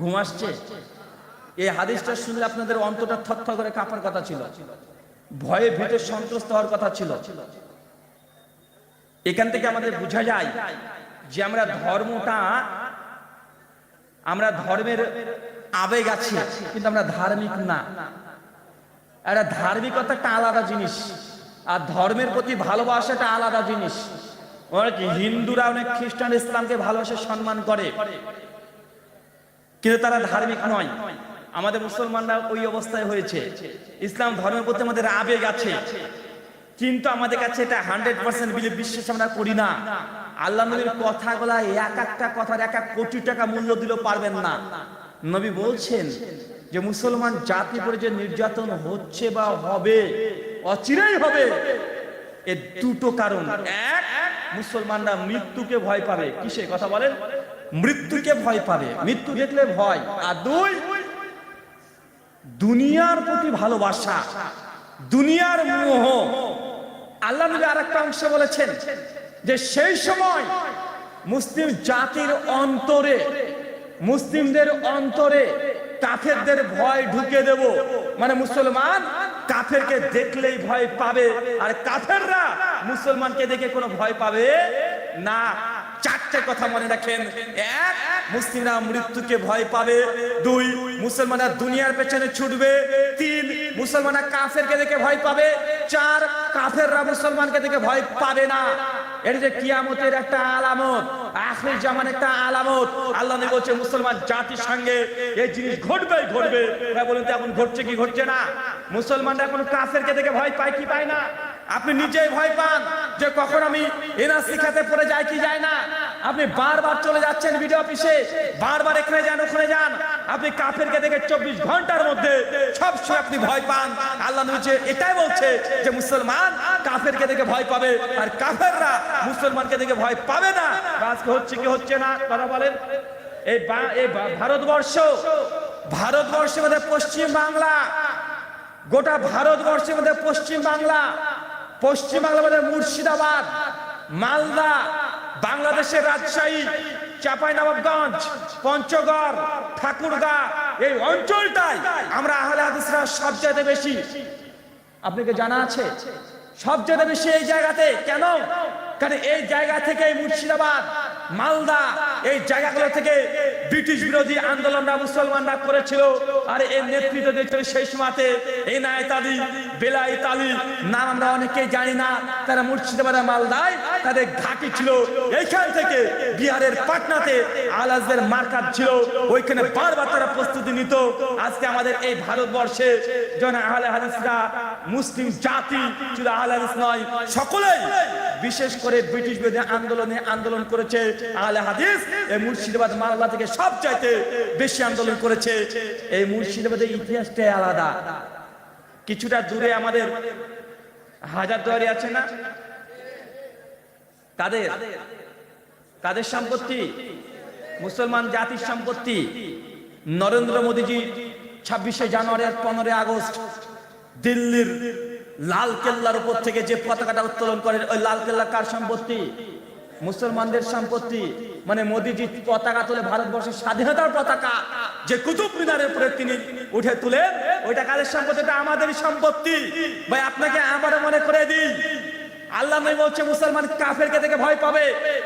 [SPEAKER 1] ঘুম আসছে? এই হাদিসটা শুনলে আপনাদের অন্তরটা থরথর করে কাঁপার কথা ছিল, ভয়ে ভীত সন্ত্রস্ত হওয়ার কথা ছিল। এখান থেকে আমাদের বোঝা যায় যে আমরা ধর্মের আবেগ আছে, কিন্তু আমরা ধার্মিক না। একটা ধার্মিকতা একটা আলাদা জিনিস, আর ধর্মের প্রতি ভালোবাসাটা আলাদা জিনিস। অনেক হিন্দুরা, অনেক খ্রিস্টান ইসলামকে ভালোবাসে, সম্মান করে, কিন্তু তারা ধার্মিক নয়। আমাদের মুসলমানরা ওই অবস্থায় হয়েছে। ইসলাম ধর্মের প্রতি আমাদের আবেগ আছে, কিন্তু আমাদের কাছে এটা 100% বিশ্বাস আমরা করি না। আল্লাহ নবীর কথাগুলা এক একটা কথার 1 কোটি টাকা মূল্য দিলেও পারবেন না। নবী বলছেন যে মুসলমান জাতি পরে যে নির্যাতন হচ্ছে বা হবে, অচিরেই হবে, এর দুটো কারণ। এক, মুসলমানরা মৃত্যুকে ভয় পাবে। কিসে কথা বলেন? মৃত্যুকে ভয় পাবে, মৃত্যু দেখলে ভয়। আর দুই, দুনিয়ার প্রতি ভালোবাসা, দুনিয়ার মোহ। আল্লাহ নবী আরেকটা অংশ বলেছেন যে সেই সময় মুসলিম জাতির অন্তরে, মুসলিমদের অন্তরে কাফেরদের ভয় ঢুকে দেব। মানে মুসলমান কাফেরকে দেখলেই ভয় পাবে, আর কাফেররা মুসলমানকে দেখে কোনো ভয় পাবে না। চারটে কথা মনে রাখেন। এক, মুসলিমরা মৃত্যুকে ভয় পাবে। দুই, মুসলমানরা দুনিয়ার পেছনে ছুটবে। তিন, মুসলমানরা কাফেরকে দেখে ভয় পাবে। চার, কাফেররা মুসলমানকে দেখে ভয় পাবে না। এটা যে কিয়ামতের একটা আলামত, আখির জামানের একটা আলামত। আল্লাহ নবী বলছে মুসলমান জাতির সঙ্গে এই জিনিস ঘটবেই ঘটবে। বলুন তো এখন ঘটছে কি ঘটছে না? মুসলমানরা এখন কাফেরকে দেখে ভয় পায় কি পায় না? আপনি নিজেই ভয় পান যে কখন আমি এনআরসি খাতে পড়ে যাই কি যায় না। আপনি বারবার চলে যাচ্ছেন ভিডিও অফিসে, বারবার এখানে যান ওখানে যান, আপনি কাফেরকে দেখে 24 ঘন্টার মধ্যে সবসময় আপনি ভয় পান। আল্লাহ নবী এটাই বলছে যে মুসলমান কাফেরকে দেখে ভয় পাবে, আর কাফেররা মুসলমানকে দেখে ভয় পাবে না। আজকে হচ্ছে কি হচ্ছে না কথা বলেন? এই ভারতবর্ষের মধ্যে পশ্চিম বাংলা, গোটা ভারতবর্ষের মধ্যে পশ্চিম বাংলার মধ্যে মুর্শিদাবাদ, মালদা, বাংলাদেশের রাজশাহী, চাঁপাইনবাবগঞ্জ, পঞ্চগড়, ঠাকুরগাঁ, এই অঞ্চলটাই আমরা আহলে হাদিসরা সবচেয়ে বেশি। আপনাকে জানা আছে সবচেয়ে বেশি এই জায়গাতে কেন? কারণ এই জায়গা থেকে মুর্শিদাবাদ, মালদা, এই জায়গাগুলো থেকে ব্রিটিশ বিরোধী আন্দোলনরা মুসলমানরা করেছিল। আর এর নেতৃত্ব দিয়েছিল সেই সময়তে এনায়েত আলী, বেলায়েত আলী, নাম আমরা অনেকেই জানি না। তারা মুর্শিদাবাদ, মালদায় তাদের ঘাঁটি ছিল। এইখান থেকে বিহারের পাটনাতে আলাজদের মার্কাজ ছিল, ওইখানে বারবার তারা প্রস্তুতি নিত। আজকে আমাদের এই ভারতবর্ষে জন আহলে হাদিসরা, মুসলিম জাতি শুধু আহলে হাদিস নয়, সকলেই বিশেষ করে ব্রিটিশ বিরোধী আন্দোলন করেছে। আহলে হাদিস এই মুর্শিদাবাদ, মালদা থেকে সবচাইতে বেশি আন্দোলন করেছে। এই মুর্শিদাবাদের ইতিহাসটাই আলাদা। কিছুটা দূরে আমাদের হাজারদুয়ারি আছে না? কাদের সম্পত্তি? মুসলমান জাতির সম্পত্তি। নরেন্দ্র মোদীজি 26শে জানুয়ারি আর 15 আগস্ট দিল্লির লাল কেল্লার উপর থেকে যে পতাকাটা উত্তোলন করেন, ওই লাল কেল্লা কার সম্পত্তি? মুসলমানদের সম্পত্তি। মানে মোদীজি পতাকা তুলে ভারতবর্ষের স্বাধীনতার পতাকা যে কুতুব মিনারের উপরে তিনি উঠে তুলেন, ওইটা কাদের সম্পত্তি? এটা আমাদেরই সম্পত্তি। ভাই আপনাকে আবারও মনে করে দিই, আল্লাহ নবী বলছে মুসলমান কাফেরকে দেখে ভয় পাবে,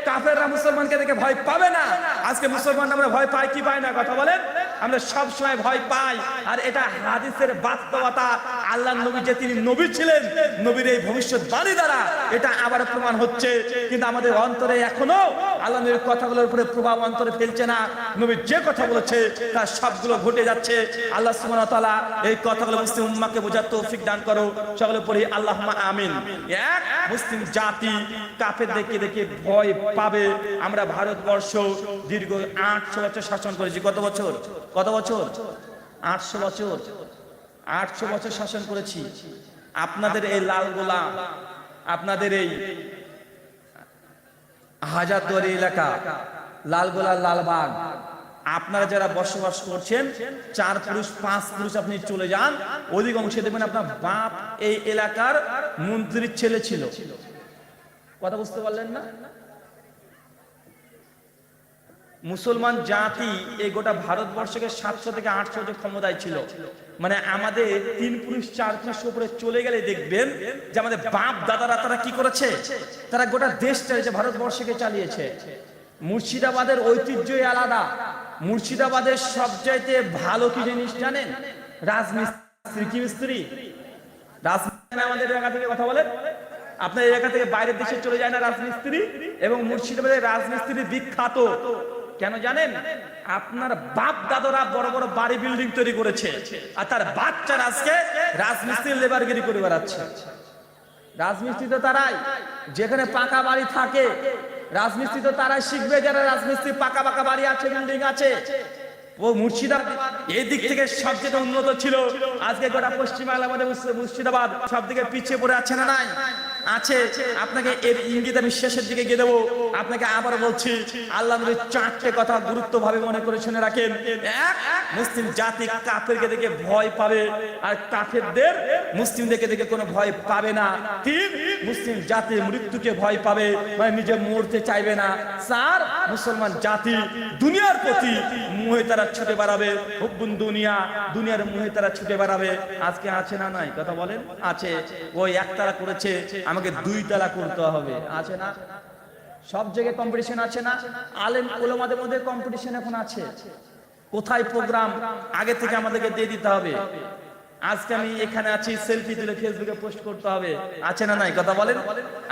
[SPEAKER 1] কাফেররা মুসলমানকে দেখে ভয় পাবে না। আজকে মুসলমান আমরা ভয় পাই কি পাই না কথা বলেন? আমরা সব সময় ভয় পাই। আর এটা হাদিসের বাস্তবতা। আল্লাহ নবী যে তিনি নবী ছিলেন, নবীর এই ভবিষ্যৎবাণী দ্বারা এটা আবার প্রমাণ হচ্ছে। কিন্তু আমাদের অন্তরে এখনো আল্লাহ নবীর কথাগুলোর উপরে প্রভাব অন্তরে ফেলছে না। নবী যে কথা বলেছে তার সবগুলো ঘটে যাচ্ছে। আল্লাহ সুবহানাহু ওয়া তাআলা এই কথাগুলো মুসলিম উম্মাহকে বোঝার তৌফিক দান করো। সকলে পড়ি আল্লাহুম্মা আমিন। এক, মুসলিম জাতি কাফের দেখে দেখে ভয় পাবে। আমরা ভারতবর্ষ দীর্ঘ 800 বছর শাসন করেছি। কত বছর? 800 বছর। 800 বছর শাসন করেছি। আপনাদের এই লালগোলা, আপনাদের এই হাজারদুয়ারি এলাকা, লালগোলা, লালবাগ, আপনারা যারা বসবাস করছেন 4 পুরুষ 5 পুরুষ আপনি চলে যান, অধিকাংশ দেখবেন আপনার বাপ এই এলাকার মন্ত্রীর ছেলে ছিল। কথা বুঝতে পারলেন না? মুসলমান জাতি এই গোটা ভারতবর্ষকে 700 থেকে 800 যে ক্ষমতায় ছিল, মানে আমাদের 3 পুরুষ 4 পুরুষ উপরে চলে গেলে দেখবেন যে আমাদের বাপ দাদারা তারা কি করেছে, তারা গোটা দেশ চালিয়েছে, ভারতবর্ষকে চালিয়েছে। মুর্শিদাবাদের ঐতিহ্যই আলাদা। মুর্শিদাবাদের সবচাইতে ভালো কি জিনিস জানেন? রাজমিস্ত্রি। কি মিস্ত্রি? রাজমিস্ত্রি। আমাদের এলাকা থেকে কথা বলেন, আপনার এলাকা থেকে বাইরের দেশে চলে যায় না রাজমিস্ত্রি? এবং মুর্শিদাবাদের রাজমিস্ত্রি বিখ্যাত কেন জানেন? আপনার বাপ দাদারা বড় বড় বাড়ি বিল্ডিং তৈরি করেছে, আর তার বাচ্চারা আজকে রাজমিস্ত্রি লেবারগিরি করে বেড়াচ্ছে। রাজমিস্ত্রি তো তারাই যেখানে পাকা বাড়ি থাকে, রাজমিস্ত্রি তো তারাই শিখবে যারা রাজমিস্ত্রি পাকা পাকা বাড়ি আছে, বিল্ডিং আছে। ও মুর্শিদাবাদ এই দিক থেকে সবচেয়ে উন্নত ছিল। আজকে গোটা পশ্চিমবাংলা মধ্যে মুর্শিদাবাদ সব দিকে পিছিয়ে পড়ে আছে না? নাই, আছে। আপনাকে এর ইঙ্গিত আমি শেষের দিকে গিয়ে দেবো। আপনাকে আবার বলছি, আল্লাহ নবী 4টে কথা গুরুত্বভাবে মনে করে শুনে রাখেন। এক, মুসলিম জাতি কাফেরকে দেখে ভয় পাবে, আর কাফেরদের মুসলিমদেরকে দেখে কোনো ভয় পাবে না। 3, মুসলিম জাতি মৃত্যুকে ভয় পাবে, মানে নিজে মরতে চাইবে না। 4, মুসলমান জাতি দুনিয়ার প্রতি মোহে তারা ছুটে বেড়াবে, হুব্বুন দুনিয়া, দুনিয়ার মোহে তারা ছুটে বেড়াবে। আজকে আছে না নাই? কথা বলেন। আছে। ওই একতারা করেছে, আমাকে 2 তালা করতে হবে, আছে না? সব জায়গায় কম্পিটিশন আছে না? আলেম ওলামাদের মধ্যে কম্পিটিশন এখন আছে। কোথায় প্রোগ্রাম আগে থেকে আমাদেরকে দিয়ে দিতে হবে। আজকে আমি এখানে আছি, সেলফি তুলে ফেসবুকে পোস্ট করতে হবে, আছে না নাই? কথা বলেন।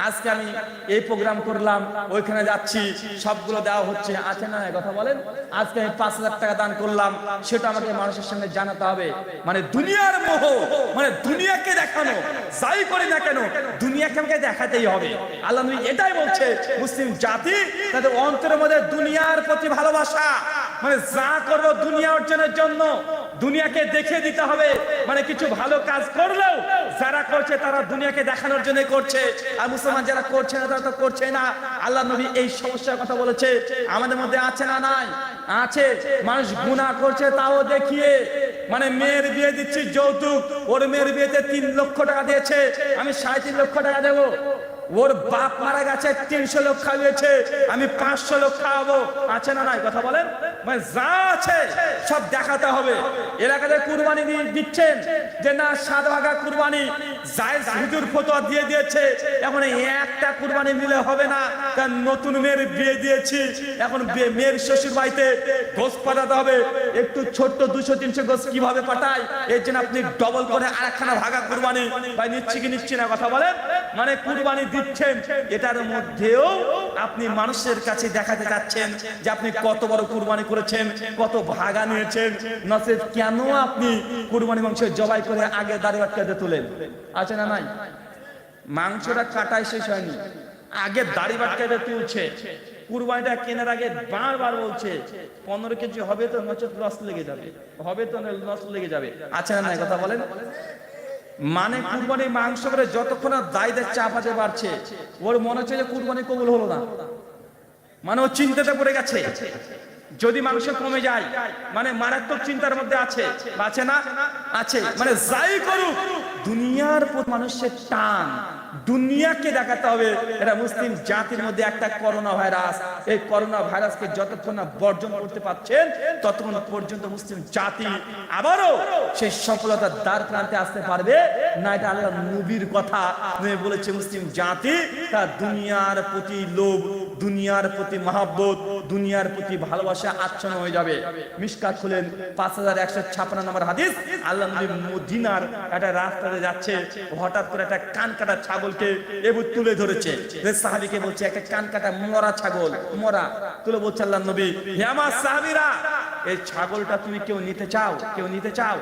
[SPEAKER 1] আজকে আমি এই প্রোগ্রাম করলাম, ওইখানে যাচ্ছি, সবগুলো দেওয়া হচ্ছে, আছে না নাই? কথা বলেন। আজকে আমি 5,000 টাকা দান করলাম, সেটা আমাকে মানুষের সামনে জানাতে হবে। মানে দুনিয়ার মোহ, মানে দুনিয়াকে দেখানো, যাই করি না কেন দুনিয়াকে আমাকে দেখাতেই হবে। আল্লাহ নবী এটাই বলছে, মুসলিম জাতি তাদের অন্তরের মধ্যে দুনিয়ার প্রতি ভালোবাসা, মানে যা করবো দুনিয়া অর্জনের জন্য, দুনিয়াকে দেখে দিতে হবে। মানে কিছু ভালো কাজ করলেও যারা করছে তারা দুনিয়াকে দেখানোর জন্য করছে, আর মুসলমান যারা করছে না তারা তো করছে না। আল্লাহ নবী এই সমস্যার কথা বলেছে। আমাদের মধ্যে আছে না নাই? আছে। মানুষ গুনাহ করছে তাও দেখিয়ে, মানে মেয়ের বিয়ে দিচ্ছি যৌতুক, ওর মেয়ের বিয়েতে 3 লক্ষ টাকা দিয়েছে, আমি 3.5 লক্ষ টাকা দেবো। ওর বাপ মারা গেছে, 300 লোক খাওয়িয়েছে, আমি 500 লোক খাওয়াবো, আছে না নাই? কথা বলেন। মানে যা আছে সব দেখাতে হবে। এলাকাতে কুরবানি দিচ্ছেন যে না 7 ভাগা কুরবানি, জায়েজ হুজুর ফতোয়া দিয়ে দিয়েছে, এখন একটা কুরবানি নিলে হবে না, কারণ নতুন মেয়ের বিয়ে দিয়েছি, এখন মেয়ের শ্বশুর বাড়িতে গোশ পাঠাতে হবে। একটু ছোট্ট 200-300 গোশ কিভাবে পাঠায়, এর জন্য আপনি ডবল করে আরেকখানা ভাগা কুরবানি ভাই নিচ্ছি কি নিচ্ছি না? কথা বলেন। মানে কুরবানি দিচ্ছেন, এটার মধ্যেও আপনি মানুষের কাছে দেখাতে যাচ্ছেন যে আপনি কত বড় কুরবানি করেছেন, কত ভাগা নিয়েছেন। নচেত কেন আপনি কুরবানি মাংস জবাই করে আগে দাড়ি বাটকাতে তুলেন, আছে না নাই? মাংসটা কাটাই শেষ হয়নি, আগে দাড়ি বাটকাতে তুলছে। কুরবানিটা কেনার আগে বারবার বলছে 15 কেজি হবে তো, নচেত লস লেগে যাবে, হবে তো লস লেগে যাবে, আছে না নাই? কথা বলেন। মানে কুরবানি মাংস করে যতক্ষণ দায়িত্বের চাপ আছে বাড়ছে, ওর মনে হচ্ছে যে কুরবানি কবুল হলো না, মানে ও চিন্তাতে পড়ে গেছে। যদি মাংস কমে যায়, মানে মারাত্মক চিন্তার মধ্যে আছে, আছে না? আছে। মানে যাই করুক দুনিয়ার প্রতি মানুষের টান, দুনিয়াকে দেখাতে হবে। এটা মুসলিম জাতির মধ্যে একটা করোনা ভাইরাস। এই করোনা ভাইরাসকে যতক্ষণ না বর্জন করতে পারছেন, ততক্ষণ পর্যন্ত মুসলিম জাতি আবারও সেই সফলতার দ্বার প্রান্তে আসতে পারবে না। এটা আল্লাহ নবীর কথা বলেছে। মুসলিম জাতি তার দুনিয়ার প্রতি লোভ, দুনিয়ার প্রতি মহব্বত, দুনিয়ার প্রতি ভালোবাসা আচ্ছন্ন হয়ে যাবে। মিশকাত খুলেন 5156 নম্বর হাদিস। আল্লাহ নবী মদিনার একটা রাস্তাতে যাচ্ছে, হঠাৎ করে একটা কান কাটা ছাগলকে এবার তুলে ধরেছে। সাহাবীকে বলছে একটা কান কাটা মরা ছাগল, মরা তুলে বলছে আল্লাহ নবী, হে আমার সাহাবীরা, এই ছাগলটা তুমি কেউ নিতে চাও? কেউ নিতে চাও?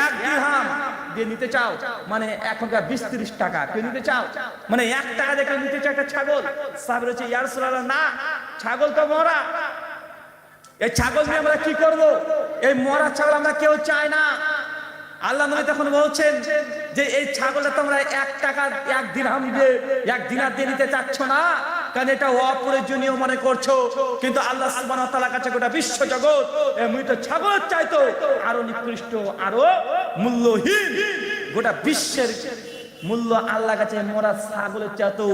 [SPEAKER 1] 1 দিরহাম দিয়ে নিতে চাও? মানে এখনকার 20-30 টাকা। কেউ নিতে চাও? মানে 1 টাকা দিয়ে কেউ নিতে চাও একটা ছাগল? সাহাবী বলছে ইয়া রাসূলুল্লাহ, না, ছাগল তো মরা, এই ছাগল নিয়ে আমরা কি করব? এই মরা ছাগল আমরা কেউ চাই না। আল্লাহ নবী তখন বলছেন যে এই ছাগলটা তোমরা 1 টাকা 1 দিরহাম দিয়ে 1 দিনার দিয়ে নিতে চাচ্ছ না, কারণ এটা অপ্রয়োজনীয় মনে করছো, কিন্তু আল্লাহ সুবহানাহু ওয়া তাআলার কাছে গোটা বিশ্ব জগৎ এই মৃত ছাগলের চাইতো আরো নিকৃষ্ট, আরো মূল্যহীন। গোটা বিশ্বের মূল্য আল্লাহর কাছে মরা ছাগলের চাইতো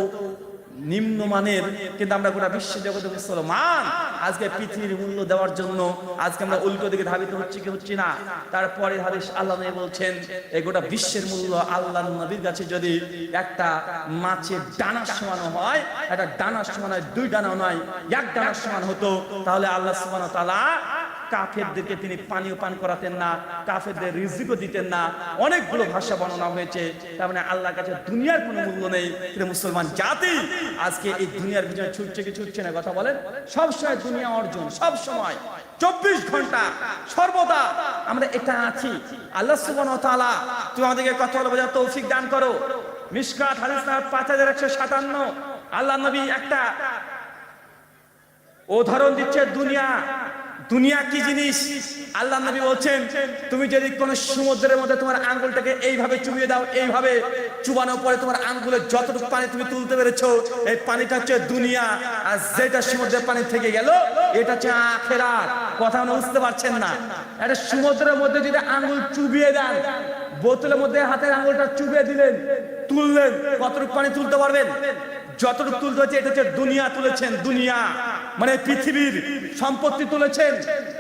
[SPEAKER 1] নিম্নমানের, কিন্তু আমরা গোটা বিশ্ব জগতে মুসলমান আজকে পৃথিবীর মূল্য দেওয়ার জন্য আজকে আমরা উল্টো দিকে ধাবিত হচ্ছি কি হচ্ছি না। তারপরে হাদিস আল্লাহ নবী বলছেন এই গোটা বিশ্বের মূল্য আল্লাহর নবীর কাছে যদি একটা মাছের ডানার সমান হয়, একটা ডানার সমান হয়, 2 ডানাও নয় 1 ডানার সমান হতো, তাহলে আল্লাহ সুবহানাহু ওয়া তাআলা কাফেরদেরকে তিনি পানীয় পান করাতেন না, কাফেরদের রিজিকও দিতেন না। অনেকগুলো ভাষা বর্ণনা হয়েছে। তার মানে আল্লাহর কাছে দুনিয়ার কোনো মূল্য নেই, কিন্তু মুসলমান জাতি আজকে এই দুনিয়ার পিছনে ছুটছে কি ছুটছে না কথা বলেন? সব সময় দুনিয়া অর্জন, সব সময় 24 ঘন্টা সর্বদা আমরা এটা আছি। আল্লাহ সুবহানাহু ওয়া তাআলা তুমি আমাদেরকে কথা বলে বোঝার তৌফিক দান করো। মিশকাত হাদিস নাম্বার 5157 আল্লাহ নবী একটা উদাহরণ দিচ্ছে দুনিয়া। দুনিয়া কি জিনিস? আল্লাহ নবী বলছেন তুমি যদি কোন সমুদ্রের মধ্যে তোমার আঙ্গুলটাকে এইভাবে চুবিয়ে দাও, এইভাবে চুবানোর পরে তোমার আঙ্গুলের যতটুকু পানি তুমি তুলতে পেরেছো, এই পানিটা হচ্ছে দুনিয়া। আর যেটা সমুদ্রের পানি থেকে গেল এটা হচ্ছে আখিরাত। কথা মনে বুঝতে পারছেন না? এটা সমুদ্রের মধ্যে যদি আঙ্গুল চুবিয়ে দেন, বোতলের মধ্যে হাতের আঙ্গুলটা চুবিয়ে দিলেন, তুললেন, কতটুকু পানি তুলতে পারবেন? যতটুকু তুলতে হচ্ছে এটা হচ্ছে দুনিয়া তুলেছেন। দুনিয়া মানে পৃথিবীর সম্পত্তি তুলেছেন।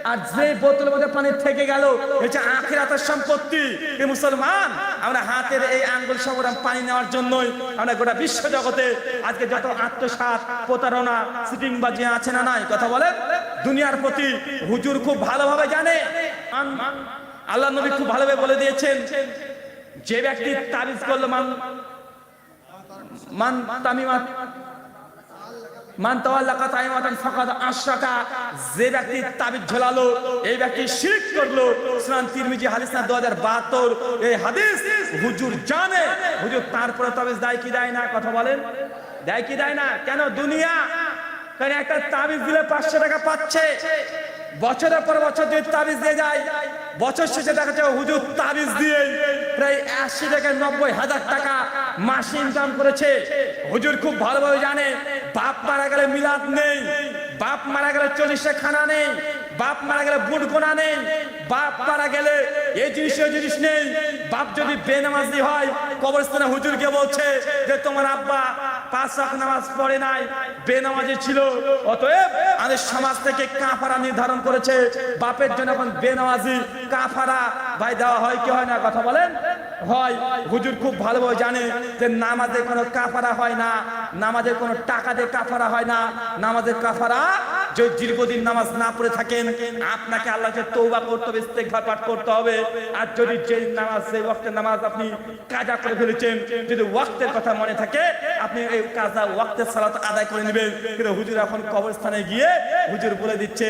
[SPEAKER 1] আর যে বোতলের মধ্যে পানি থেকে গেল এটা আখিরাতের সম্পত্তি। মুসলমান আমরা হাতের এই আঙ্গুল সাবরাম পানি নেওয়ার জন্যই আমরা গোটা বিশ্ব জগতে আজকে যত আত্মসাৎ, প্রতারণা, সিটিংবাজি আছে না নাই কথা বলেন? দুনিয়ার প্রতি হুজুর খুব ভালোভাবে জানে। আল্লাহ নবী খুব ভালোভাবে বলে দিয়েছেন যে ব্যক্তি তাবিজ করলো যে ব্যক্তি তাবিজ ঝোলালো এই ব্যক্তি শিরক করলো। সুনান তিরমিজি হাদিস 2072 এই হাদিস হুজুর জানে। হুজুর তারপরে তাবিজ দেয় কি দেয় না কথা বলেন? দেয় কি দেয় না? কেন? দুনিয়া। কারণ একটা তাবিজ দিলে 500 টাকা পাচ্ছে, বছরের পর বছর যদি তাবিজ দিয়ে যায়, বছর শেষে দেখা যায় হুজুর তাবিজ দিয়ে প্রায় 80 থেকে 90,000 টাকা মাসে ইনকাম করেছে। হুজুর খুব ভালোভাবে জানে বাপ মারা গেলে মিলাদ নেই, বাপ মারা গেলে 40 খানা নেই, বাপ মারা গেলে বুট গোনা নেই, বাপ মারা গেলে এই জিনিস ওই জিনিস নেই। বাপ যদি বেনামাজি হয় কবরস্থানে হুজুরকে বলছে যে তোমার আব্বা 5 ওয়াক্ত নামাজ পড়ে নাই, বেনামাজি ছিল, অতএব আমাদের সমাজ থেকে কাফারা নির্ধারণ করেছে বাপের জন্য এখন বেনামাজি কাফারা ভাই দেওয়া হয় কি হয় না কথা বলেন? হয়। হুজুর খুব ভালোভাবে জানে যে নামাজে কোনো কাফারা হয় না, নামাজের কোনো টাকা দিয়ে কাফারা হয় না। নামাজের কাফারা যদি দীর্ঘদিন নামাজ না পড়ে থাকেন আপনাকে আল্লাহকে তওবা করতে হবে, ইস্তেগফার পাঠ করতে হবে। আর যদি যে নামাজ সেই ওয়াক্তের নামাজ আপনি কাজা করে ফেলেছেন, যদি ওয়াক্তের কথা মনে থাকে আপনি এই কাজা ওয়াক্তের সালাত আদায় করে নেবেন। কিন্তু হুজুর এখন কবরস্থানে গিয়ে হুজুর বলে দিচ্ছে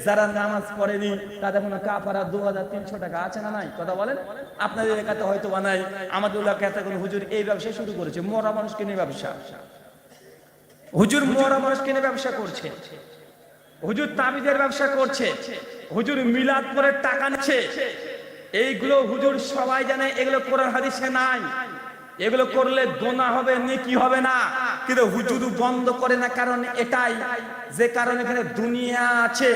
[SPEAKER 1] যারা নামাজ পড়েনি তাদের কোনো কাফারা 2300 টাকা আছে না নাই কথা বলেন? আপনাদের এলাকাতে হয়তো বানাই, আমাদের এলাকাতে কোনো হুজুর এই ব্যবসা শুরু করেছে, মরা মানুষকে নিয়ে ব্যবসা। হুজুর মরা মানুষকে নিয়ে ব্যবসা করছে, হুজুর তাবিজের ব্যবসা করছে, হুজুর মিলাদ করে টাকা নিচ্ছে। এইগুলো হুজুর সবাই জানে, এগুলো কোরআন হাদিসে নাই। এগুলো করলে গোনা হবে, নেকি হবে না, কিন্তু হুজুর বন্ধ করে না। কারণ এটাই যে কারণে এখানে দুনিয়া আছে।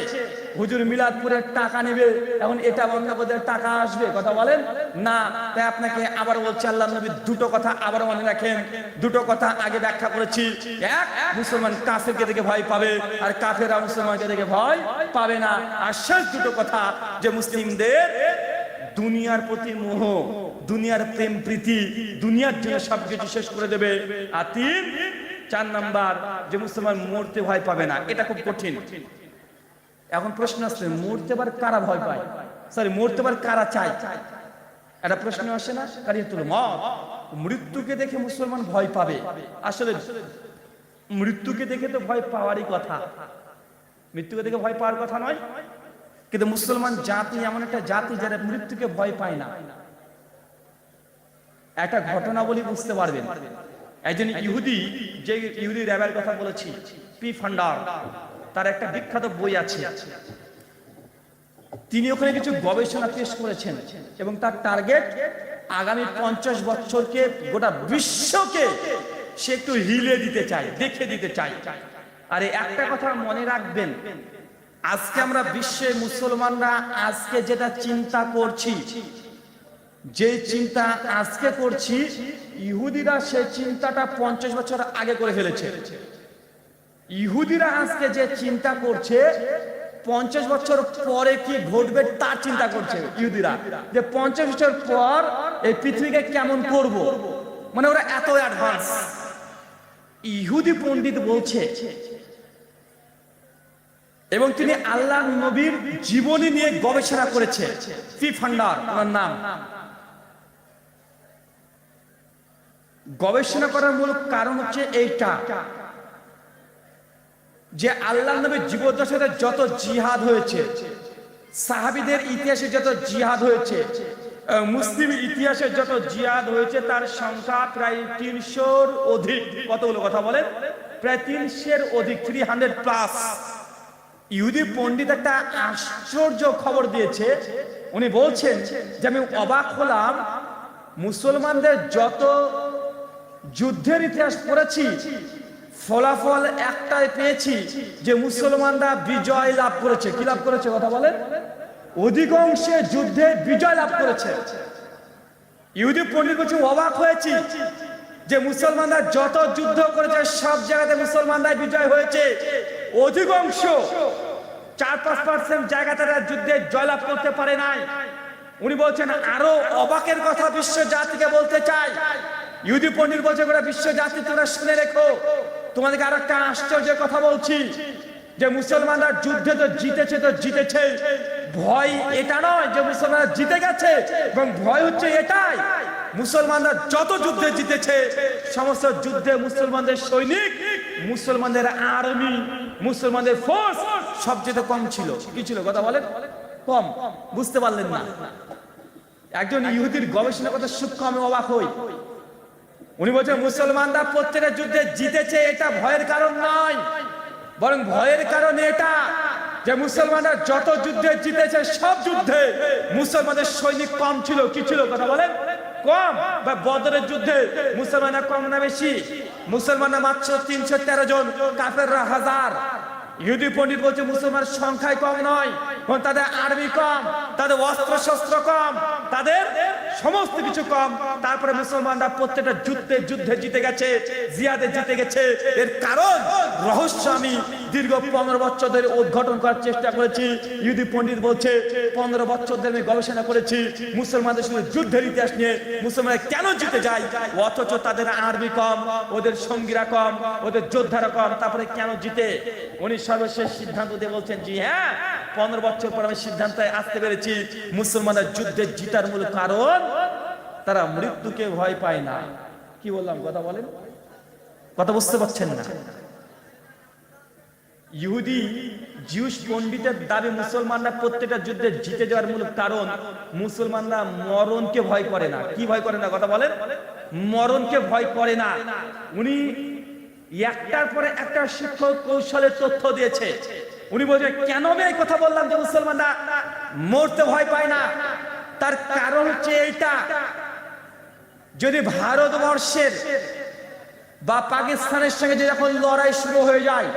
[SPEAKER 1] হুজুর মিলাদপুরের টাকা নেবে, এখন এটা বন্ধ করে টাকা আসবে কথা বলেন না? তাই আপনাকে আবার বলছি, আল্লাহ নবী দুটো কথা আবার মনে রাখেন। দুটো কথা আগে ব্যাখ্যা করেছি। এক, মুসলমান কাফেরকে দেখে ভয় পাবে, আর কাফেররা মুসলমানকে দেখে ভয় পাবে না। আর শেষ দুটো কথা যে মুসলিমদের দুনিয়ার প্রতি মোহ, দুনিয়ার প্রেম প্রীতি, দুনিয়ার জন্য সবকিছু শেষ করে দেবে। আর 4 নাম্বার যে মুসলমান মরতে ভয় পাবে না। এটা খুব কঠিন। এখন প্রশ্ন আসছে মরতে পারে কারা ভয় পায়, সরি মরতে পারে কারা চায়? এটা প্রশ্ন আসে না? কারিয়াতুল মওত, মৃত্যুকে দেখে মুসলমান ভয় পাবে। আসলে মৃত্যুকে দেখে তো ভয় পাওয়ারই কথা, মৃত্যুকে দেখে ভয় পাওয়ার কথা নয়। কিন্তু মুসলমান জাতি এমন একটা জাতি যারা মৃত্যুকে ভয় পায় না। একটা ঘটনা বলি বুঝতে পারবেন। একজন ইহুদি, যে ইহুদি র্যাবের কথা বলেছি, পি ফান্ডার, তার একটা বিখ্যাত বই আছে তিনি ওখানে কিছু গবেষণা পেশ করেছেন এবং তার টার্গেট আগামী 50 বছরকে গোটা বিশ্বকে সে একটু হিলে দিতে চায়, দেখে দিতে চায়। আর একটা কথা মনে রাখবেন, আজকে আমরা বিশ্বে মুসলমানরা আজকে যেটা চিন্তা করছি, যে চিন্তা আজকে করছি, ইহুদিরা সেই চিন্তাটা 50 বছর আগে করে ফেলেছে। ইহুদিরা আজকে যে চিন্তা করছে 50 বছর পরে কি ঘটবে তার চিন্তা করছে ইহুদিরা, যে 50 বছর পর এই পৃথিবীকে কেমন করব, মানে ওরা এত অ্যাডভান্স। ইহুদি পণ্ডিত বলছে, এবং তিনি আল্লাহ নবীর জীবনী নিয়ে গবেষণা করেছে, ফি ফান্ডার ওনার নাম। গবেষণা করার মূল কারণ হচ্ছে এইটা, যে আল্লাহ নবীর জীবদ্দশাতে যত জিহাদ হয়েছে, সাহাবীদের ইতিহাসে যত জিহাদ হয়েছে, মুসলিম ইতিহাসে যত জিহাদ হয়েছে, তার সংখ্যা প্রায় 300-র অধিক। কতগুলো কথা বলেন? প্রায় 300-এর অধিক, 300+। ইহুদি পণ্ডিত একটা আশ্চর্য খবর দিয়েছে। উনি বলছেন যে আমি অবাক হলাম, মুসলমানদের যত যুদ্ধের ইতিহাস পড়েছি, ফলাফল একটাই পেয়েছি, যে মুসলমানরা বিজয় লাভ করেছে। কি লাভ করেছে কথা বলেন? অধিকাংশে যুদ্ধে বিজয় লাভ করেছে। ইহুদি পণ্ডিত বলছে অবাক হয়েছি যে মুসলমানরা যত যুদ্ধ করেছে সব জায়গাতে মুসলমানরা বিজয় হয়েছে। অধিকাংশ 4-5% জায়গাতে যুদ্ধে জয়লাভ করতে পারে নাই। উনি বলছেন আরো অবাকের কথা বিশ্ব জাতিকে বলতে চাই। ইহুদি পণ্ডিত বলছে গোটা বিশ্ব জাতি তোমরা শুনে রেখো, তোমাদেরকে আর একটা আশ্চর্যের কথা বলছি, যে মুসলমানরা যুদ্ধে তো জিতেছে, তো জিতেছে। ভয় এটা নয় যে মুসলমানরা জিতে গেছে, এবং ভয় হচ্ছে এটাই, মুসলমানরা যত যুদ্ধে জিতেছে সমস্ত যুদ্ধে মুসলমানদের সৈনিক, মুসলমানদের আর্মি, মুসলমানদের ফোর্স সবচেয়ে কম ছিল। কি ছিল কথা বলেন? কম। বুঝতে পারলেন না? একজন ইহুদির গবেষণার কথা সূক্ষ্ম আমি অবাক হই। উনি বলছেন মুসলমানরা প্রত্যেকটা যুদ্ধে জিতেছে, এটা ভয়ের কারণ নয়, বরং ভয়ের কারণ এটা যে মুসলমানরা যত যুদ্ধে জিতেছে সব যুদ্ধে মুসলমানদের সৈনিক কম ছিল। কি ছিল কথা বলেন? কম। বা বদরের যুদ্ধে মুসলমানরা কম না বেশি? মুসলমানরা মাত্র 313 জন, কাফেররা 1000। ইহুদি পণ্ডিত বলছে মুসলমান সংখ্যায় কম নয়, তাদের আর্মি কম, তাদের অস্ত্র শস্ত্র কম, তাদের সমস্ত কিছু কম। তারপরে মুসলমানরা প্রত্যেকটা যুদ্ধে জিতে গেছে, জিহাদে জিতে গেছে। এর কারণ রহস্য আমি দীর্ঘ 15 বছর ধরে উদ্ঘাটন করার চেষ্টা করেছি। ইহুদি পণ্ডিত বলছে 15 বছর ধরে আমি গবেষণা করেছি মুসলমানদের সঙ্গে যুদ্ধের ইতিহাস নিয়ে, মুসলমানরা কেন জিতে যায় অথচ তাদের আর্মি কম, ওদের সঙ্গীরা কম, ওদের যোদ্ধারা কম, তারপরে কেন জিতে? উনি সর্বশেষ সিদ্ধান্ত দিয়ে বলছেন, জি হ্যাঁ, 15 বছর পর আমি সিদ্ধান্তে আসতে পেরেছি মুসলমানরা যুদ্ধে জিতার মূল কারণ তারা মৃত্যুকে ভয় পায় না। কি বললাম কথা বলেন? কথা বুঝতে পারছেন না? ইহুদি জিউস পণ্ডিতের দাবি মুসলমানরা প্রত্যেকটা যুদ্ধে জিতে যাওয়ার মূল কারণ মুসলমানরা মরণকে ভয় করে না। কি ভয় করে না কথা বলেন? মরণকে ভয় করে না। উনি একটার পরে একটা শিক্ষক কৌশলের তথ্য দিয়েছে। উনি বলছেন কেন আমি এই কথা বললাম যে মুসলমানরা মরতে ভয় পায় না, তার কারণ হচ্ছে এইটা, যদি ভারতবর্ষের বা পাকিস্তানের সঙ্গে যখন লড়াই শুরু হয়ে যায়,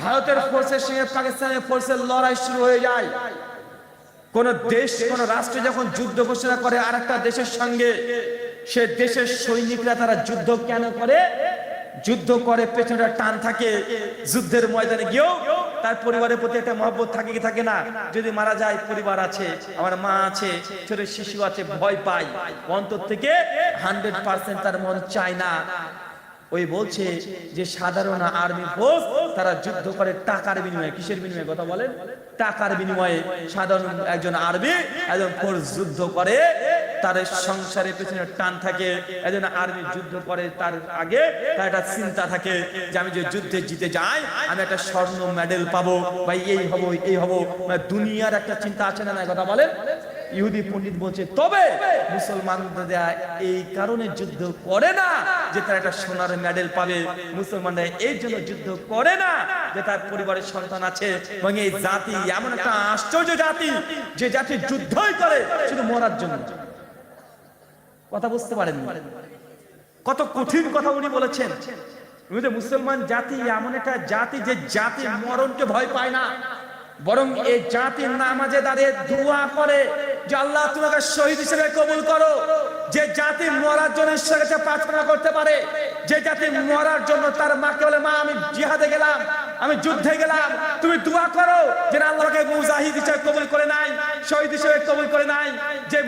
[SPEAKER 1] ভারতের ফোর্সের সঙ্গে পাকিস্তানের ফোর্সের লড়াই শুরু হয়ে যায়, কোন দেশ কোন রাষ্ট্র যখন যুদ্ধ ঘোষণা করে আরেকটা দেশের সঙ্গে, সে দেশের সৈনিকরা তারা যুদ্ধ কেন করে? যুদ্ধ করে পেছনে টান থাকে, যুদ্ধের ময়দানে গিয়েও তার পরিবারের প্রতি একটা মহব্বত থাকে কি থাকে না? যদি মারা যায় পরিবার আছে, আমার মা আছে, ছোট শিশু আছে, ভয় পায়, অন্তর থেকে 100% তার মন চায় না। ওই বলছে যে সাধারণ আর্মি ফোর্স তারা যুদ্ধ করে টাকার বিনিময়ে। কিসের বিনিময়ে কথা বলেন? টাকার বিনিময়ে। সাধারণ একজন আর্মি একজন ফোর্স যুদ্ধ করে, তার সংসারের পেছনে টান থাকে। একজন আর্মি যুদ্ধ করে তার আগে তার একটা চিন্তা থাকে যে আমি যে যুদ্ধে জিতে যাই আমি একটা স্বর্ণ মেডেল পাবো, ভাই এই হবো এই হবো, মানে দুনিয়ার একটা চিন্তা আছে না না কথা বলেন? ইহুদি পণ্ডিত বলছে তবে মুসলমানরা এই কারণে যুদ্ধ করে না যে তার একটা সোনার মেডেল পাবে। মুসলমানরা এই জন্য যুদ্ধ করে না যে তার পরিবারের সন্তান আছে, এবং এই জাতি এমন একটা আশ্চর্য জাতি যে জাতি যুদ্ধই করে শুধু মরার জন্য। কথা বুঝতে পারেন? কত কঠিন কথা উনি বলেছেন। মুসলমান জাতি এমন একটা জাতি যে জাতি মরণকে ভয় পায় না, বরং এই জাতির নামাজে দাঁড়িয়ে দোয়া করে যে আল্লাহ তোমাকে শহীদ হিসেবে কবুল করো। যে জাতি মরার জন্য ঈশ্বরের কাছে প্রার্থনা করতে পারে, যে জাতি মরার জন্য তার মাকে বলে, মা আমি জিহাদে গেলাম, আমি যুদ্ধে গেলাম, তুমি দোয়া করো যে আল্লাহকে মুজাহিদ হিসেবে কবুল করে নাই, শহীদ হিসেবে কবুল করে নাই। যে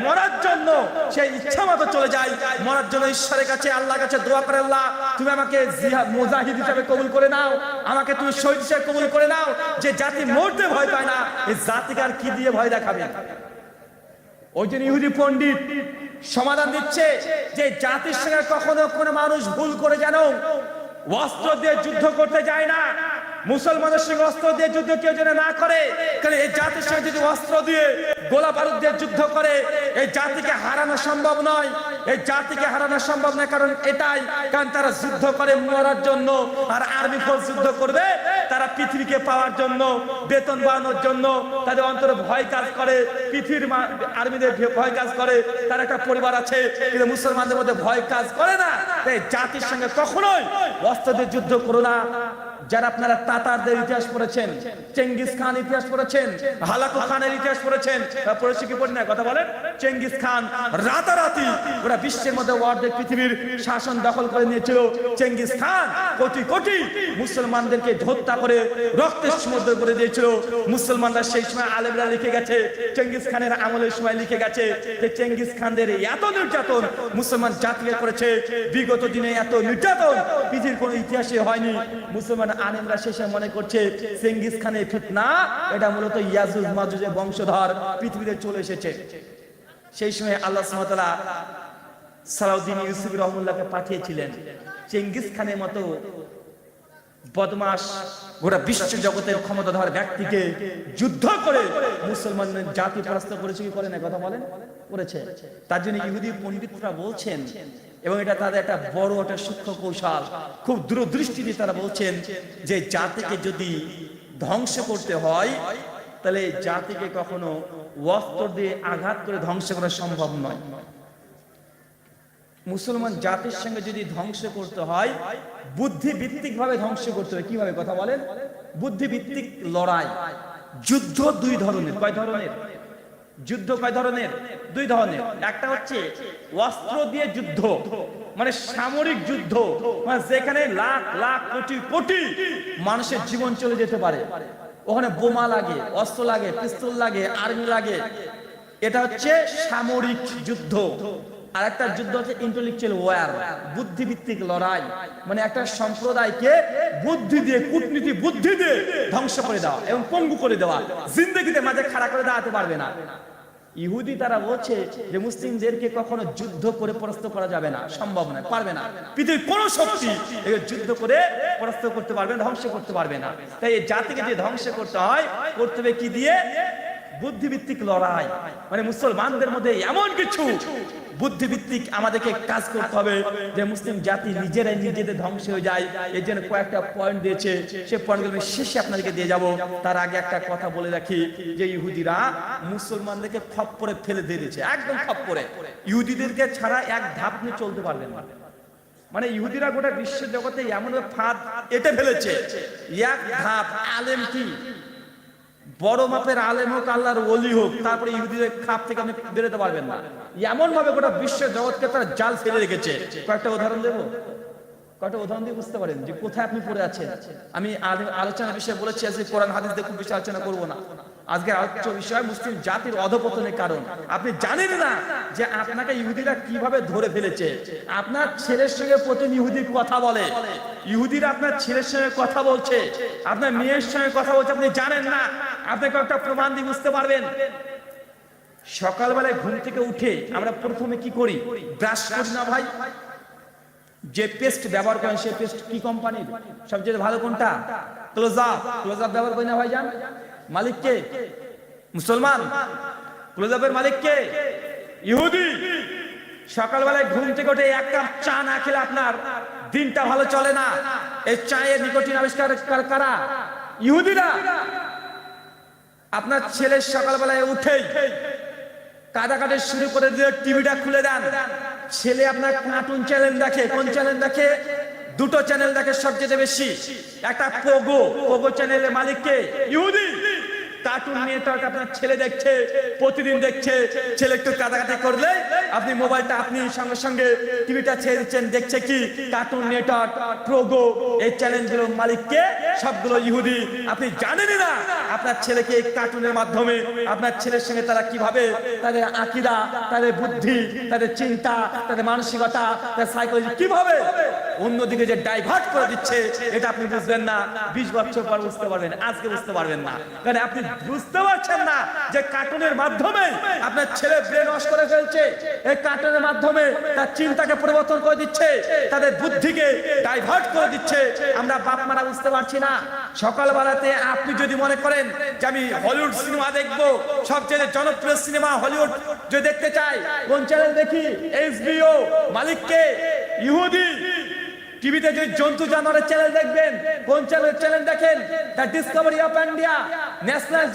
[SPEAKER 1] মরার জন্য সে ইচ্ছা মতো চলে যায়, মরার জন্য ঈশ্বরের কাছে আল্লাহর কাছে দোয়া করে, আল্লাহ তুমি আমাকে মুজাহিদ হিসেবে কবুল করে নাও, আমাকে তুমি শহীদ হিসেবে কবুল করে নাও। যে জাতি মরতে ভয় পায় না, এই জাতিকে আর কি দিয়ে ভয় দেখাবে? ওই জন্য ইহুদি পণ্ডিত সমাধান দিচ্ছে যে জাতির সঙ্গে কখনো কোনো মানুষ ভুল করে যেন অস্ত্র দিয়ে যুদ্ধ করতে যায় না। মুসলমানের সঙ্গে অস্ত্র দিয়ে যুদ্ধ কেউ যেন না করে, কারণ এই জাতির সঙ্গে যদি অস্ত্র দিয়ে গোলা বারুদ দিয়ে যুদ্ধ করে এই জাতিকে হারানো সম্ভব নয়। এই জাতিকে হারানো সম্ভব নয়, কারণ এটাই, কারণ তারা যুদ্ধ করে মরার জন্য। আর আর্মি ফোর্স যুদ্ধ করবে তারা পৃথিবীকে পাওয়ার জন্য, বেতন বাড়ানোর জন্য। তাদের অন্তরে ভয় কাজ করে, পৃথিবীর আর্মিদের ভয় কাজ করে, তার একটা পরিবার আছে, কিন্তু মুসলমানদের মধ্যে ভয় কাজ করে না। তাই জাতির সঙ্গে কখনোই অস্ত্র দিয়ে যুদ্ধ করো না। যারা আপনারা তাতারদের ইতিহাস পড়েছেন, চেঙ্গিস খান ইতিহাস পড়েছেন, হালাকু খানের ইতিহাস পড়েছেন, পড়েছি কি পড়ি না? কথা বলেন। চেঙ্গিস খান রাতারাতি ওরা বিশ্বের মধ্যে অর্ধেক পৃথিবীর শাসন দখল করে নিয়েছিল। চেঙ্গিস খান কোটি কোটি মুসলমানদেরকে হত্যা করে রক্তের সমুদ্র করে দিয়েছিল। মুসলমানরা সেই সময় আলেমরা লিখে গেছে, চেঙ্গিস খানের আমলের সময় লিখে গেছে যে চেঙ্গিস খানদের এত নির্যাতন মুসলমান জাতিকে করেছে, বিগত দিনে এত নির্যাতন পৃথিবীর কোনো ইতিহাসে হয়নি। মুসলমান আলেমরা শেষে মনে করছে চেঙ্গিস খানের ফিতনা এটা মূলত ইয়াজুজ মাজুজের বংশধর পৃথিবীতে চলে এসেছে। সেই সময় আল্লাহ সুবহানাহু ওয়া তাআলা সালাউদ্দিন ইউসুফী রহমাতুল্লাহকে পাঠিয়েছিলেন চেঙ্গিস খানের মতো বদমাশ গোটা বিশ্ব জগতের ক্ষমতাধর ব্যক্তিকে যুদ্ধ করে মুসলমানদের জাতি পরাস্ত করেছে কি করে না? কথা বলেন। করেছে। তার জন্য ইহুদি পণ্ডিতরা বলছেন, এবং এটা তাদের একটা বড় একটা সূক্ষ্ম কৌশল, খুব দূরদৃষ্টি দিয়ে তারা বলছেন যে জাতিকে যদি ধ্বংস করতে হয় তাহলে জাতিকে কখনো অস্ত্র দিয়ে আঘাত করে ধ্বংস করা সম্ভব নয়। মুসলমান জাতির সঙ্গে যদি ধ্বংস করতে হয় বুদ্ধিভিত্তিক ভাবে ধ্বংস করতে হবে। কিভাবে? কথা বলেন। বুদ্ধিভিত্তিক লড়াই। যুদ্ধ দুই ধরনের। কয় ধরনের যুদ্ধ? কয় ধরনের? দুই ধরনের। একটা হচ্ছে অস্ত্র দিয়ে যুদ্ধ, মানে সামরিক যুদ্ধ, মানে যেখানে লাখ লাখ কোটি কোটি মানুষের জীবন চলে যেতে পারে। ওখানে বোমা লাগে, অস্ত্র লাগে, পিস্তল লাগে, আর্মি লাগে। এটা হচ্ছে সামরিক যুদ্ধ। আর একটা যুদ্ধ হচ্ছে ইন্টেলেকচুয়াল ওয়ার, বুদ্ধিভিত্তিক লড়াই, মানে একটা সম্প্রদায়কে বুদ্ধি দিয়ে, কূটনীতি বুদ্ধি দিয়ে ধ্বংস করে দেওয়া এবং পঙ্গু করে দেওয়া, জিন্দেগিতে মাঝে খাড়া করে দাঁড়াতে পারবে না। ইহুদি তারা বলছে যে মুসলিমদেরকে কখনো যুদ্ধ করে পরাস্ত করা যাবে না, সম্ভব নয়, পারবে না। পৃথিবীর কোন শক্তি যুদ্ধ করে পরাস্ত করতে পারবে না, ধ্বংস করতে পারবে না। তাই এই জাতিকে যে ধ্বংস করতে হয়, করতে হবে কি দিয়ে? বুদ্ধিভিত্তিক লড়াই। মানে মুসলমানদের মধ্যে এমন কিছু বুদ্ধিভিত্তিক আমাদেরকে কাজ করতে হবে যে মুসলিম জাতি নিজেরাই নিজেদের ধ্বংস হয়ে যায়। এই জন্য কয়েকটা পয়েন্ট দিয়েছে, সেই পয়েন্টগুলো শেষে আপনাদেরকে দিয়ে যাব। তার আগে একটা কথা বলে রাখি যে ইহুদিরা মুসলমানদেরকে খপ্পরে ফেলে দিয়েছে, একদম খপ্পরে। ইহুদিদেরকে ছাড়া এক ধাপ নিয়ে চলতে পারবেন না। মানে ইহুদিরা গোটা বিশ্ব জগতে এমন ফাঁদ এঁটে ফেলেছে, এক ধাপ। আলেম কি বড় মাপের আলেম হোক, আল্লাহর ওলি হোক, তারপরে ইহুদিদের খাপ থেকে আপনি বেরোতে পারবেন না। এমন ভাবে গোটা বিশ্ব জগৎকে তারা জাল ফেলে রেখেছে। কয়েকটা উদাহরণ দেবো, কয়েকটা উদাহরণ দিয়ে বুঝতে পারেন যে কোথায় আপনি পড়ে আছেন। আমি আলোচনার বিষয়ে বলেছি আজকে কোরআন হাদিস দিয়ে খুব বেশি আলোচনা করবো না। আজকে আলোচ্য বিষয় মুসলিম জাতির অধপতনের কারণ। আপনি জানেন না যে আপনাকে ইহুদিরা কিভাবে ধরে ফেলেছে। আপনার ছেলের সঙ্গে প্রতি ইহুদি কথা বলে, ইহুদিরা আপনার ছেলের সঙ্গে কথা বলছে, আপনার মেয়ের সঙ্গে কথা বলছে, আপনি জানেন না। আপনাকে একটা প্রমাণ দিয়ে বুঝতে পারবেন। সকালবেলায় ঘুম থেকে উঠে আমরা প্রথমে কি করি? ব্রাশ করি না ভাই? যে পেস্ট ব্যবহার করেন সেই পেস্ট কি কোম্পানির? সবচেয়ে ভালো কোনটা? ক্লোজআপ। ক্লোজআপ ব্যবহার করি না ভাইজান? মালিক কে? মুসলমান। ক্লোজআপের মালিক কে? ইহুদি। সকালবেলায় ঘুম থেকে উঠে এক কাপ চা না খেলে আপনার দিনটা ভালো চলে না। এই চায়ের নিকোটিন আবিষ্কার কারা? ইহুদিরা। আপনার ছেলে সকালবেলায় উঠেই কাঁদাকাটি শুরু করে দিয়ে টিভিটা খুলে দেন, ছেলে আপনার কার্টুন চ্যানেল দেখে। কোন চ্যানেল দেখে? দুটো চ্যানেল দেখে সবচেয়ে বেশি। একটা পোগো চ্যানেলের মালিককে ইহুদি। কার্টুন নেটওয়ার্ক আপনার ছেলে দেখছে, প্রতিদিন দেখছে। ছেলে একটু কাঁদাকাটি করলে আপনি মোবাইলটা আপনি সঙ্গে সঙ্গে টিভিটা ছেড়ে দিচ্ছেন। দেখছে কি? কার্টুন নেটওয়ার্ক, প্রোগো, এই চ্যানেলগুলোর মালিককে সবগুলো ইহুদি। আপনি জানেনই না আপনার ছেলেকে এই কার্টুনের মাধ্যমে আপনার ছেলের সঙ্গে তারা কিভাবে তাদের আকীদা, তাদের বুদ্ধি, তাদের চিন্তা, তাদের মানসিকতা, তাদের সাইকোলজি কিভাবে অন্যদিকে যে ডাইভার্ট করে দিচ্ছে, এটা আপনি বুঝবেন না। 20 বছর পর বুঝতে পারবেন, আজকে বুঝতে পারবেন না। কারণ আপনি বুঝতে পারছেন না যে কার্টুনের মাধ্যমে আপনার ছেলে ব্রেন ওয়াশ করে ফেলছে। এই কার্টুনের মাধ্যমে তার চিন্তাকে পরিবর্তন করে দিচ্ছে, তাদের বুদ্ধিকে ডাইভার্ট করে দিচ্ছে। আমরা বাপ মারা বুঝতে পারছি না। সকালবেলাতে আপনি যদি মনে করেন যে আমি হলিউড সিনেমা দেখবো, সবচেয়ে জনপ্রিয় সিনেমা হলিউড যদি দেখতে চাই, কোন চ্যানেল দেখি? HBO। মালিককে ইহুদি। টিভিতে যে জন্তু জানোয়ারের চ্যানেল দেখবেন, কোন চ্যানেল দেখেন? The Discovery of India, national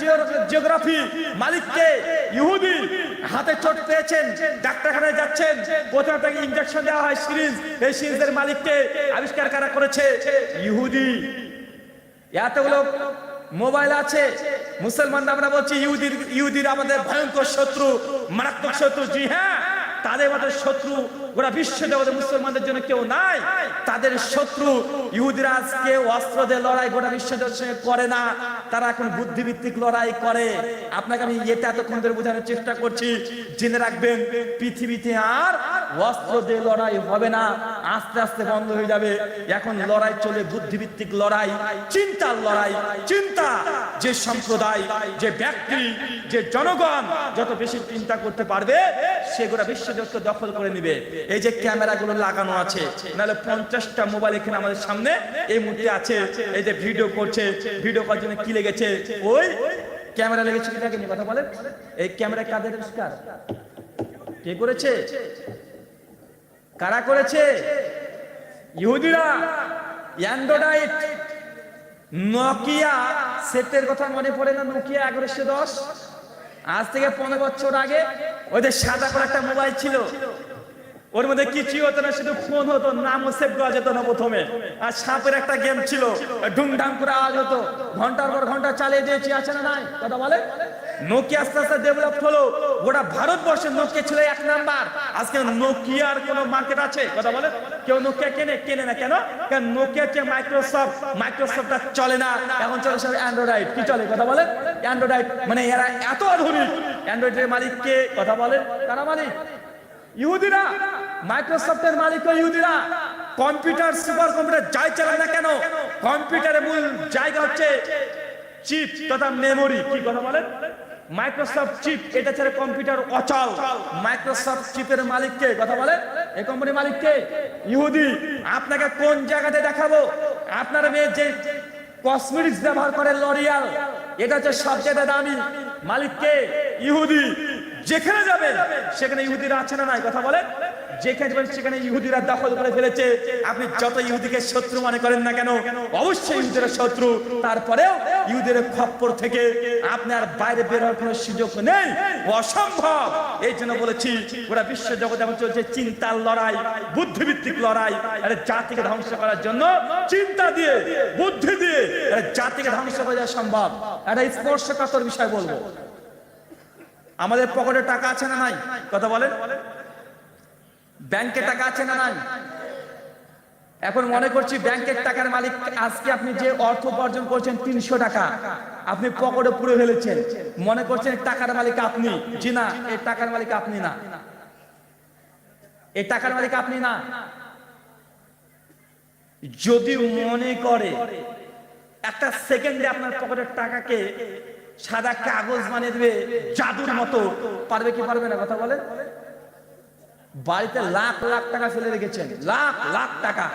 [SPEAKER 1] geography. মালিককে ইহুদি। হাতে চোট পেয়েছেন, ডাক্তারখানায় যাচ্ছেন, প্রথমে আপনাকে ইনজেকশন দেওয়া হয় সিরিঞ্জ। এই সিরিঞ্জের মালিককে আবিষ্কার কারা করেছে? ইহুদি। এতগুলো মোবাইল আছে, মুসলমান আমরা বলছি ইহুদির আমাদের ভয়ঙ্কর শত্রু, মারাত্মক শত্রু। জি হ্যাঁ, তাদের আমাদের শত্রু গোটা বিশ্ব জগতে মুসলমানদের জন্য কেউ নাই। তাদের শত্রু ইহুদিরা। আজকে অস্ত্র দিয়ে লড়াই গোটা বিশ্ব জগতের সঙ্গে করে না, তারা এখন বুদ্ধিভিত্তিক লড়াই করে। আপনাকে আমি এটা এতক্ষণ ধরে বোঝানোর চেষ্টা করছি, জেনে রাখবেন পৃথিবীতে আর অস্ত্র দিয়ে লড়াই হবে না, আস্তে আস্তে বন্ধ হয়ে যাবে। এখন লড়াই চলে বুদ্ধিভিত্তিক লড়াই, চিন্তার লড়াই। চিন্তা, যে সম্প্রদায়, যে ব্যক্তি, যে জনগণ যত বেশি চিন্তা করতে পারবে, সে গোটা বিশ্ব জগৎকে দখল করে নিবে। এই যে ক্যামেরাগুলো লাগানো আছে, নাহলে 50টা মোবাইল এখানে আমাদের সামনে এই মুহূর্তে আছে। এই যে ভিডিও করছে, ভিডিও করার জন্য কি লেগেছে? ওই ক্যামেরা লেগেছে। কি লাগেনি? কথা বলেন। এই ক্যামেরা কাদের আবিষ্কার? কে করেছে? কারা করেছে? ইহুদিরা। অ্যান্ড্রয়েড, নোকিয়া সেটের কথা মনে পড়ে না? নোকিয়া 1110। আজ থেকে 15 বছর আগে ওদের সাদা করে একটা মোবাইল ছিল, ওর মধ্যে কিছুই হতো না, শুধু ফোন হতো, নামও সেভ করা যেত না প্রথমে। আর সাপের একটা গেম ছিল, ঢুমঢাম করে আওয়াজ হতো। ঘন্টার পর ঘন্টা চালিয়ে দিয়েছি, আছে না নাই? কথা বলে। নোকিয়া আস্তে আস্তে ডেভেলপ হলো, গোটা ভারতবর্ষে নোকিয়া ছিল 1 নাম্বার। আজকে নোকিয়ার কোনো মার্কেট আছে? কথা বলে। কেউ নোকিয়া কেনে না কেন? কারণ নোকিয়া হচ্ছে মাইক্রোসফটটা চলে না, এখন চলে সব অ্যান্ড্রয়েড। কি চলে? কথা বলে। অ্যান্ড্রয়েড মানে এরা এত আধুনিক। অ্যান্ড্রয়েডের মালিক কে? কথা বলেন। কারা মালিক? ইহুদিরা। মাইক্রোসফটের মালিক ইহুদিরা। কম্পিউটার, সুপার কম্পিউটার যাই চালায় না কেন, কম্পিউটারের মূল জায়গা হচ্ছে চিপ তথা মেমোরি। কি কথা বলেন? মাইক্রোসফট চিপ, এটা ছাড়া কম্পিউটার অচল। মাইক্রোসফট চিপের মালিক কে? কথা বলে। এই কোম্পানির মালিক কে? ইহুদি। আপনাকে কোন জায়গাতে দেখাবো? আপনার মেয়ে যে কসমেটিক্স ব্যবহার করে, লরিয়াল, এটা হচ্ছে সবচেয়ে দামি। মালিক কে? ইহুদি। যেখানে যাবেন সেখানে ইহুদিরা আছে না নাই? কথা বলে। যেখানে যাবেন সেখানে ইহুদিরা দখল করে ফেলেছে। আপনি যত ইহুদিকে শত্রু মনে করেন না কেন, অবশ্যই ইহুদিরা শত্রু। তারপরেও ইহুদের খপ্পর থেকে আপনার বাইরে বের হওয়ার কোনো সুযোগ নেই, অসম্ভব। এই জন্য বলেছি গোটা বিশ্ব জগতে এখন চলছে চিন্তার লড়াই, বুদ্ধিভিত্তিক লড়াই। আরে জাতিকে ধ্বংস করার জন্য চিন্তা দিয়ে, বুদ্ধি দিয়ে জাতিকে ধ্বংস করা যাওয়া সম্ভব। একটা স্পর্শকাতর বিষয় বলবো। আমাদের পকেটে টাকা আছে না নাই? কথা বলেন। ব্যাংকে টাকা আছে না নাই? এখন মনে করছি ব্যাংকের টাকার মালিক। আজকে আপনি যে অর্থ উপার্জন করছেন 300 টাকা, আপনি পকেটে পুরে ফেলেছেন, মনে করছেন টাকার মালিক আপনি। জি না, এই টাকার মালিক আপনি না। এই টাকার মালিক আপনি না। যদি মনে করে একটা সেকেন্ডে আপনার পকেটের টাকাকে সাদা কাগজ বানিয়ে দেবে জাদুর মতো, পারবে কি পারবে না? কথা বলে। বাড়িতে লাখ লাখ টাকা ফেলে রেখেছেন, লাখ লাখ টাকা,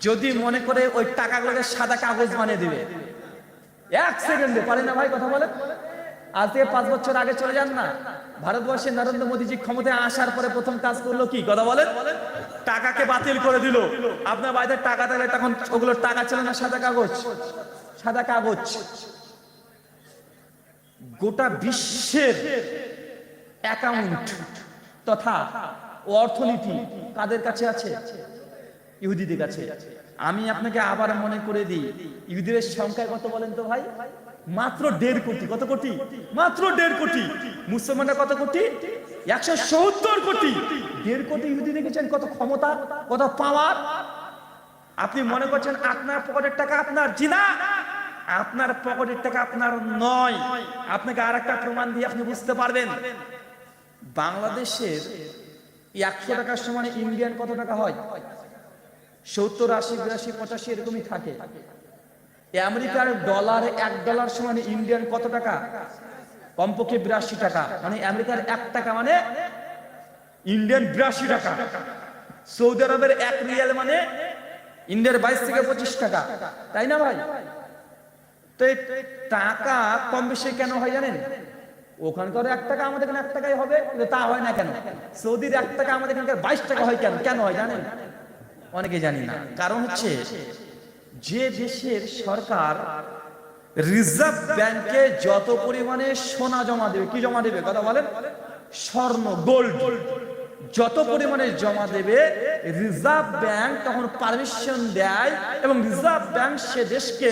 [SPEAKER 1] যদি মনে করে ওই টাকাগুলোকে সাদা কাগজ বানিয়ে দিবে 1 সেকেন্ডে, পারে না ভাই? কথা বলে। আজ থেকে 5 বছর আগে চলে যান না, ভারতবর্ষে নরেন্দ্র মোদীজি ক্ষমতায় আসার পরে প্রথম কাজ করলো কি, কথা বলেন? টাকাকে বাতিল করে দিল। আপনার বাড়িতে টাকা থাকলে তখন ওগুলো টাকা ছিল না, সাদা কাগজ, সাদা কাগজ। গোটা বিশ্বের অ্যাকাউন্ট তথা অর্থনীতি কাদের কাছে আছে? ইহুদিদের কাছে। আমি আপনাকে আবার মনে করে দিই, ইহুদিদের সংখ্যা কত বলেন তো ভাই? মাত্র 1.5 কোটি। কত কোটি? মাত্র 1.5 কোটি। মুসলমানরা কত কোটি? 170 কোটি। 1.5 কোটি ইহুদি দেখেছেন কত ক্ষমতা, কত পাওয়ার। আপনি মনে করছেন আপনার পকেটের টাকা আপনার? জি না, আপনার পকেটের টাকা আপনার নয়। আপনাকে আর একটা প্রমাণ দিয়ে আপনি বুঝতে পারবেন। বাংলাদেশের 100 টাকার সমান ইন্ডিয়ান কত টাকা হয়? 70, 80, 82, 85 এরকমই থাকে। আমেরিকার ডলার, $1 সমান ইন্ডিয়ান কত টাকা? কমপক্ষে 82 টাকা। মানে আমেরিকার 1 টাকা মানে ইন্ডিয়ান 82 টাকা। সৌদি আরবের 1 রিয়াল মানে ইন্ডিয়ার 22 থেকে 25 টাকা, তাই না ভাই? তো এই টাকা কম বেশি কেন হয় জানেন? ওখানকার 1 টাকা আমাদের এখানে 1 টাকাই হবে, তা হয় না কেন? সৌদির 1 টাকা আমাদের এখানকার 22 টাকা হয় কেন? কেন হয় জানেন? অনেকে জানি না। কারণ হচ্ছে যে দেশের সরকার রিজার্ভ ব্যাংকে যত পরিমাণে সোনা জমা দেবে, কি জমা দেবে, কথা বলেন? স্বর্ণ, গোল্ড যত পরিমাণে জমা দেবে, রিজার্ভ ব্যাংক তখন পারমিশন দেয় এবং রিজার্ভ ব্যাংক সে দেশকে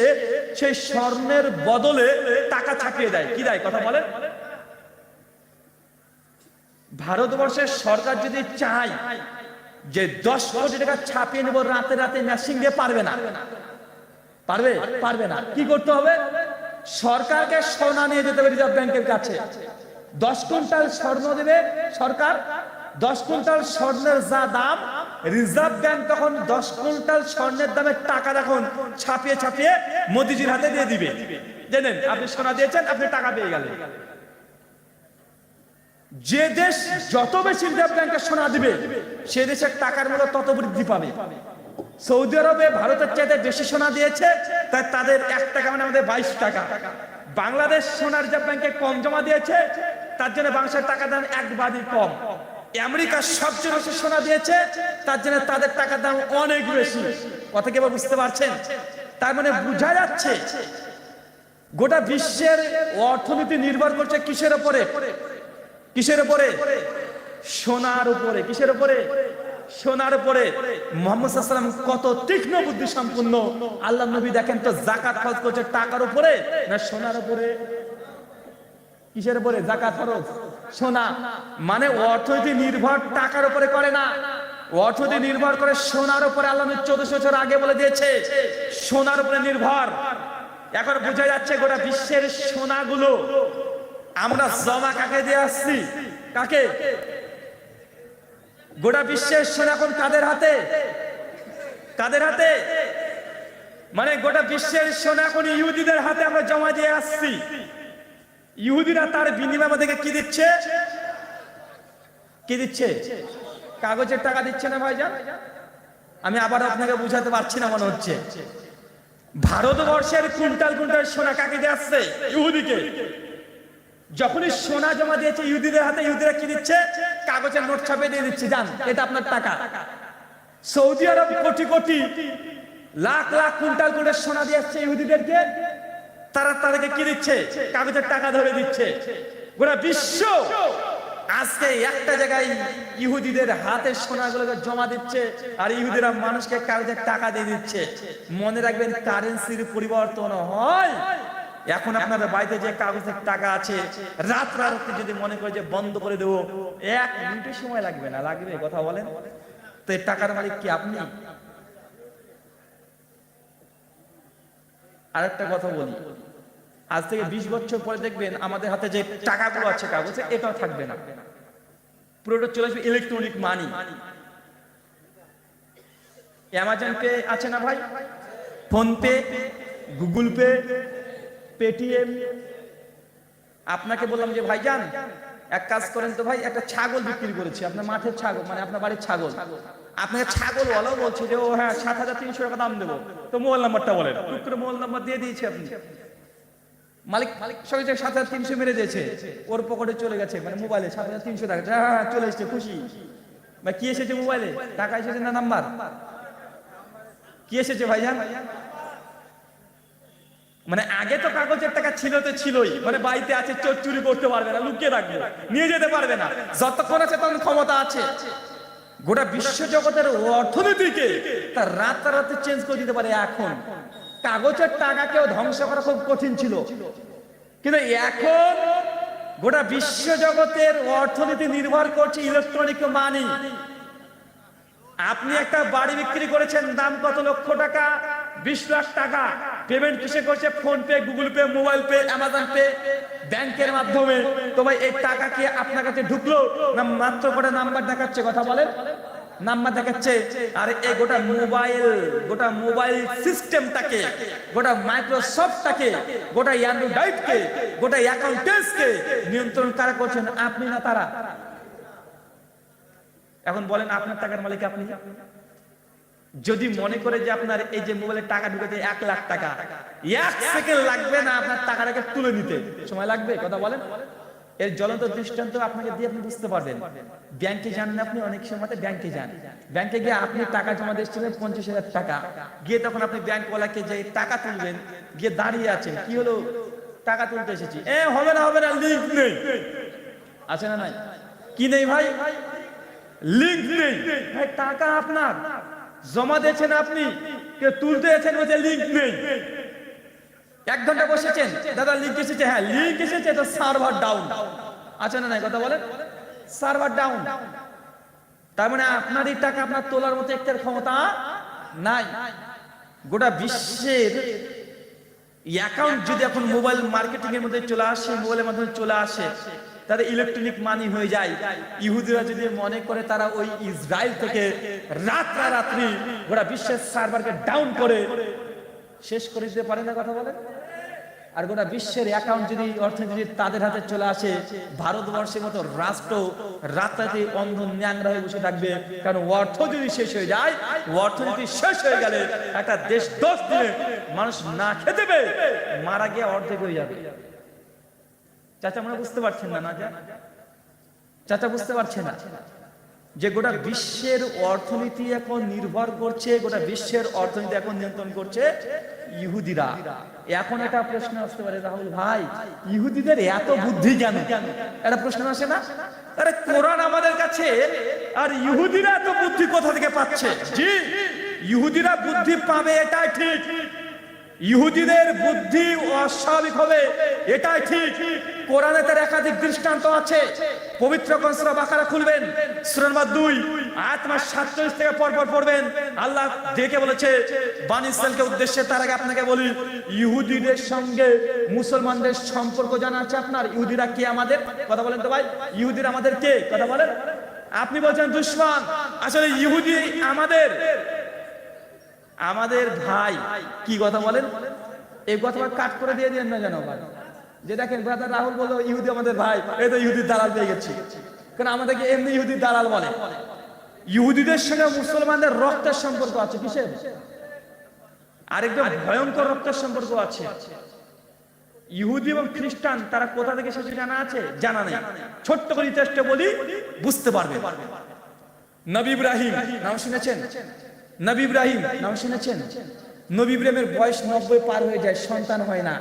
[SPEAKER 1] সেই স্বর্ণের বদলে টাকা ছাপিয়ে দেয়। কি দেয়, কথা বলেন? ভারতবর্ষের সরকার যদি চায় যে 10 কোটি টাকা ছাপিয়ে নেব রাতে রাতে মেশিন দিয়ে, পারবে না। পারবে? পারবে না। কি করতে হবে? সরকারকে সোনা নিয়ে যেতে হবে রিজার্ভ ব্যাংকের কাছে। 10 কুইন্টাল স্বর্ণ দেবে সরকার। 10 কুইন্টাল স্বর্ণের যা দাম, রিজার্ভ ব্যাংক তখন 10 কুইন্টাল স্বর্ণের দামের টাকা তখন ছাপিয়ে ছাপিয়ে মোদিজির হাতে দিয়ে দিবে। জানেন, আপনি সোনা দিয়েছেন, আপনি টাকা পেয়ে গেলেন। যে দেশ যত বেশি রিজার্ভ ব্যাংকে সোনা দিবে, সে দেশের টাকার মূল্য তত বৃদ্ধি পাবে। সৌদি আরবে ভারতের চাইতে বেশি সোনা দিয়েছে, তাই তাদের 1 টাকা মানে আমাদের 22 টাকা। বাংলাদেশ সোনা রিজার্ভ ব্যাংকে কম জমা দিয়েছে, তার জন্য বাংলাদেশের টাকার দাম 1 বাড়ি কম। আমেরিকা সবচেয়ে বেশি সোনা দিয়েছে, তার জন্য তাদের টাকার দাম অনেক বেশি। কথা কি এবার বুঝতে পারছেন? তার মানে বোঝা যাচ্ছে গোটা বিশ্বের অর্থনীতি নির্ভর করছে কিসের উপরে? কিসের উপরে? সোনার উপরে। কিসের উপরে? সোনার উপরে। মুহাম্মদ সাল্লাল্লাহু আলাইহি ওয়াসাল্লাম কত তীক্ষ্ণ বুদ্ধি সম্পন্ন। আল্লাহ নবী দেখেন তো যাকাত খরচ করছে টাকার উপরে না সোনার উপরে? কিসের উপরে যাকাত খরচ? সোনা। মানে অর্থনীতি নির্ভর টাকার উপরে করে না, অর্থনীতি নির্ভর করে সোনার উপরে। আল্লাহ নবী 1400 বছর আগে বলে দিয়েছে সোনার উপরে নির্ভর। এখন বোঝা যাচ্ছে গোটা বিশ্বের সোনাগুলো আমরা জমা কাকে দিয়ে আসছি? কাকে? গোটা বিশ্বের সোনা এখন কাদের হাতে? কাদের হাতে? মানে গোটা বিশ্বের সোনা এখন ইহুদিদের হাতে আমরা জমা দিয়ে আসছি। ইহুদিরা তার বিনিময়ে আমাদেরকে কি দিচ্ছে? কি দিচ্ছে? কাগজের টাকা দিচ্ছে না ভাইজান? আমি আবার আপনাকে বুঝাতে পারছি না মনে হচ্ছে। ভারতবর্ষের কুইন্টাল কুইন্টাল সোনা কাকে দিয়ে আসছে? ইহুদিকে। যখনই সোনা জমা দিয়েছে ইহুদিদের হাতে, ইহুদিরা কি দিচ্ছে? কাগজের নোট ছাপিয়ে দিয়ে দিচ্ছে, জান এটা আপনার টাকা। সৌদি আরব কোটি কোটি লাখ লাখ কুইন্টাল কুইন্টাল সোনা দিয়ে আসছে ইহুদিদেরকে, তারা তাদেরকে কি দিচ্ছে? কাগজের টাকা ধরে দিচ্ছে। গোটা বিশ্ব আজকে একটা জায়গায় ইহুদিদের হাতে সোনাগুলোকে জমা দিচ্ছে, আর ইহুদিরা মানুষকে কাগজের টাকা দিয়ে দিচ্ছে। মনে রাখবেন, কারেন্সির পরিবর্তন হয়। এখন আপনাদের বাড়িতে যে কাগজের টাকা আছে, রাত্রে যদি মনে করে যে বন্ধ করে দেবো, 1 মিনিটের সময় লাগবে না। লাগবে? কথা বলেন তো। এই টাকার মালিক কি আপনি? আরেকটা কথা বলি, আজ থেকে 20 বছর পরে দেখবেন আমাদের হাতে যে টাকাগুলো আছে কাগজে, এটাও থাকবে না, পুরোটা চলে আসবে ইলেকট্রনিক মানি। অ্যামাজন পে আছে না ভাই? Phone pay, Google pay, Paytm. আপনাকে বললাম যে ভাইজান এক কাজ করেন তো ভাই, একটা ছাগল বিক্রি করেছি, আপনার মাঠের ছাগল, মানে আপনার বাড়ির ছাগল। আপনাকে ছাগল ওয়ালাও বলছে যে ও হ্যাঁ 7300 টাকা দাম দেবো, তো মোবাইল নাম্বারটা বলেন। টুক করে মোবাইল নাম্বার দিয়ে দিয়েছি আপনি। মালিক সঙ্গে 7,300 মেরে দিয়েছে, ওর পকেটে চলে গেছে, মানে মোবাইলে 7,300 টাকা। হ্যাঁ চলে এসেছে, খুশি। ভাই কি এসেছে মোবাইলে? টাকা এসেছে না নাম্বার? কি এসেছে ভাইজান? মানে আগে তো কাগজের টাকা ছিল তো ছিলই, মানে বাড়িতে আছে, চোর চুরি করতে পারবে না, লুকিয়ে রাখবে, নিয়ে যেতে পারবে না। যতক্ষণ আছে তখন ক্ষমতা আছে। গোটা বিশ্ব জগতের অর্থনীতিকে তার রাতারাতি চেঞ্জ করে দিতে পারে। এখন কাগজের টাকাকেও ধ্বংস করা খুব কঠিন ছিল, কিন্তু এখন গোটা বিশ্ব জগতের অর্থনীতি নির্ভর করছে ইলেকট্রনিক মানি। আপনি একটা বাড়ি বিক্রি করেছেন, দাম কত লক্ষ টাকা, 20 লাখ টাকা। পেমেন্ট কিসে করছে? Phone pay, Google pay, mobile pay, Amazon pay, ব্যাংকের মাধ্যমে। তো ভাই এই টাকা কি আপনার কাছে ঢুকলো না মাত্র করে নাম্বার দেখাচ্ছে? কথা বলেন, নাম্বার দেখাচ্ছে। আর এই গোটা মোবাইল সিস্টেমটাকে, গোটা মাইক্রোসফটটাকে, গোটা অ্যান্ড্রয়েডকে, গোটা অ্যাকাউন্টেন্টসকে নিয়ন্ত্রণ কারা করছেন? আপনি না তারা? এখন বলেন আপনার টাকার মালিক আপনি? যদি মনে করে যে আপনার এই যে মোবাইলে টাকা ঢুকেছে 1 লাখ টাকা, 1 সেকেন্ড লাগবে না আপনার টাকাটাকে তুলে নিতে, সময় লাগবে? কথা বলেন। এর জ্বলন্ত দৃষ্টান্ত আপনাকে দিয়ে আপনি বুঝতে পারবেন। ব্যাংকে যান না আপনি? অনেক সময় ব্যাংকে যান, ব্যাংকে গিয়ে আপনি টাকা জমা দিয়েছিলেন 50,000 টাকা, গিয়ে তখন আপনি ব্যাংকওয়ালাকে যে টাকা তুলবেন, গিয়ে দাঁড়িয়ে আছেন, কি হলো? টাকা তুলতে এসেছি। হবে না, লিঙ্ক নেই। আছে না নাই? কি নেই ভাই? লিঙ্ক নেই। ভাই টাকা আপনার জমা দিয়েছেন, আপনি তুলতে এসেছেন, ওই যে লিঙ্ক নেই। 1 ঘন্টা বসেছেন, দাদা লিঙ্ক এসেছে? হ্যাঁ লিঙ্ক এসেছে, তো সার্ভার ডাউন। আছে না নাই? কথা বলেন, সার্ভার ডাউন। তার মানে আপনার এই টাকা আপনার তোলার মতো একটা ক্ষমতা নাই। গোটা বিশ্বের অ্যাকাউন্ট যদি এখন মোবাইল মার্কেটিং এর মধ্যে চলে আসে, মোবাইলের মাধ্যমে চলে আসে, তাদের ইলেকট্রনিক মানি হয়ে যায়। ইহুদিরা যদি মনে করে তারা ওই ইসরায়েল থেকে রাত্রি গোটা বিশ্বের সার্ভারকে ডাউন করে শেষ করে দিতে পারে না? কথা বলেন। আর গোটা বিশ্বের অ্যাকাউন্ট যদি, অর্থনীতি তাদের হাতে চলে আসে, ভারতবর্ষের মতো রাষ্ট্র রাতারাতি অন্ধ ন্যাংরা হয়ে বসে থাকবে। কারণ অর্থ যদি শেষ হয়ে যায়, অর্থনীতি শেষ হয়ে গেলে একটা দেশ 10 দিনে মানুষ না খেতে পেয়ে মারা গিয়ে অর্ধেক হয়ে যাবে। চাচা মনে বুঝতে পারছেন না? না চাচা বুঝতে পারছেন না যে গোটা বিশ্বের অর্থনীতি এখন নির্ভর করছে, গোটা বিশ্বের অর্থনীতি এখন নিয়ন্ত্রণ করছে ইহুদিরা। এখন একটা প্রশ্ন আসতে পারে, রাহুল ভাই ইহুদিদের এত বুদ্ধি কেন? একটা প্রশ্ন আসে না? আরে কোরআন আমাদের কাছে, আর ইহুদিরা এত বুদ্ধি কোথা থেকে পাচ্ছে? জি, ইহুদিরা বুদ্ধি পাবে, এটাই ঠিক। ইহুদিদের বুদ্ধি অস্বাভাবিক হবে, এটাই ঠিক। কোরআনে তার একাধিক দৃষ্টান্ত আছে। পবিত্র সূরা বাকারা খুলবেন, সূরা নম্বর 2 আয়াত নম্বর 47 থেকে পরপর পড়বেন। আল্লাহ দেখে বলেছে বনি ইসরাইলকে উদ্দেশ্যে। তার আগে আপনাকে বলি, ইহুদিদের সঙ্গে মুসলমানদের সম্পর্ক জানা আছে আপনার? ইহুদিরা কে আমাদের? কথা বলেন তো ভাই, ইহুদিরা আমাদের কে? কথা বলেন। আপনি বলছেন দুশমন, আসলে ইহুদি আমাদের ভাই। কি কথা বলেন? এই কথা কাট করে দিয়ে দেন না যেন ভাই। যে দেখেন ব্রাদার রাহুল বললো ইহুদি আমাদের ভাই, এই তো ইহুদির দালাল পেয়ে গেছি। কারণ আমাদেরকে এমনি ইহুদির দালাল বলে। ইহুদিদের সঙ্গে মুসলমানদের রক্তের সম্পর্ক আছে। কিসের? আরেকটা ভয়ঙ্কর রক্তের সম্পর্ক আছে। ইহুদি এবং খ্রিস্টান তারা কোথা থেকে এসেছে জানা আছে? জানা নেই। ছোট্ট করে ইতিহাসটা বলি, বুঝতে পারবে। নবী ইব্রাহিম নাম শুনেছেন? নবী ইব্রাহিম নাম শুনেছেন? নবী ইব্রাহিমের বয়স 90 পার হয়ে যায়, সন্তান হয় না।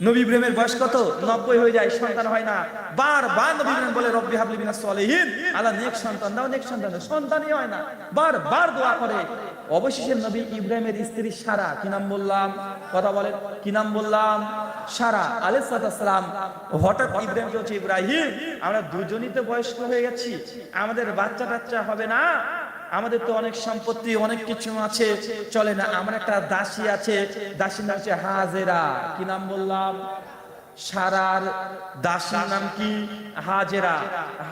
[SPEAKER 1] নবী ইব্রাহিমের বয়স কত? 90 হয়ে যায়, সন্তান হয় না। বারবার নবী ইব্রাহিম বলে রব্বি হাবলি মিনাস সলিহিন, আল্লাহ নেক সন্তান দাও, নেক সন্তান দাও। সন্তানই হয় না, বারবার দোয়া করে। অবশেষে নবী ইব্রাহিমের স্ত্রী সারা, কি নাম বললাম? কথা বলেন, কি নাম বললাম? সারা আলাইহিস সালাম। হঠাৎ ইব্রাহিমকে বলছে, ইব্রাহিম আমরা দুজনই তো বয়স্ক হয়ে গেছি, আমাদের বাচ্চা টাচ্চা হবে না, আমাদের তো অনেক সম্পত্তি অনেক কিছু আছে, চলে না, আমার একটা দাসী আছে, দাসীর নাম হচ্ছে হাজেরা। কি নাম বললাম? সারার দাসীর নাম কি? হাজেরা।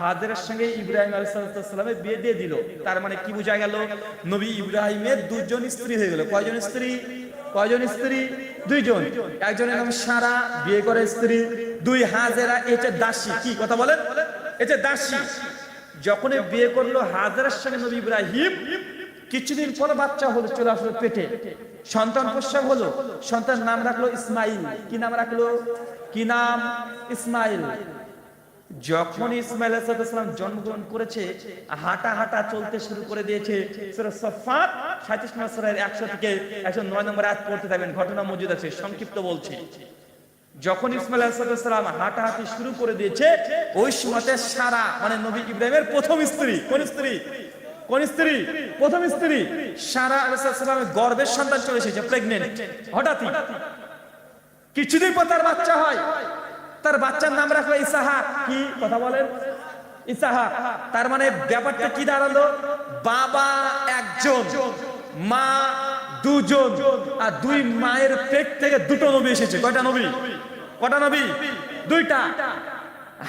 [SPEAKER 1] হাজেরার সঙ্গে ইব্রাহিম আলাইহিস সালামের বিয়ে দিয়ে দিল। তার মানে কি বোঝা গেল? নবী ইব্রাহিমের 2 জন স্ত্রী হয়ে গেল। কয়জন স্ত্রী? কয়জন স্ত্রী? 2 জন। একজনের নাম সারা, বিয়ে করে স্ত্রী। 2 হাজেরা, এটা দাসী। কি কথা বলেন? এটা দাসী। যখন বিয়ে করলো হাজেরার সঙ্গে নবী ইব্রাহিম, কিছুদিন পর বাচ্চা হলো, চলে আসলো পেটে, সন্তান প্রসব হলো, সন্তান নাম রাখলো ইসমাইল। কি নাম রাখলো? কি নাম? ইসমাইল। যখন ইসমাইল আলাইহিস সালাম জন্মগ্রহণ করেছে, হাঁটা হাঁটা চলতে শুরু করে দিয়েছে। সূরা সাফফাত 37 নম্বর সূরার 100 থেকে 109 নম্বর আয়াত পড়তে থাকবেন, ঘটনা মজুদ আছে, সংক্ষিপ্ত বলছি। যখন ইসমাইল আলাইহিস সালাম হাঁটাহাঁটি শুরু করে দিয়েছে, ওই সময়তে সারা মানে নবী ইব্রাহিমের প্রথম স্ত্রী, কোন স্ত্রী? কোন স্ত্রী? প্রথম স্ত্রী সারা আলাইহিস সালামের গর্ভের সন্তান চলে এসেছে, প্রেগন্যান্ট। হঠাৎই কিছুদিন পর তার বাচ্চা হয়, তার বাচ্চার নাম রাখলো ইসাহাক। কি কথা বলেন? ইসাহাক। তার মানে ব্যাপারটা কি দাঁড়ালো? বাবা একজন, মা দুজন, আর দুই মায়ের পেট থেকে দুটো নবী এসেছে। কয়টা নবী? কটা নবী? দুইটা।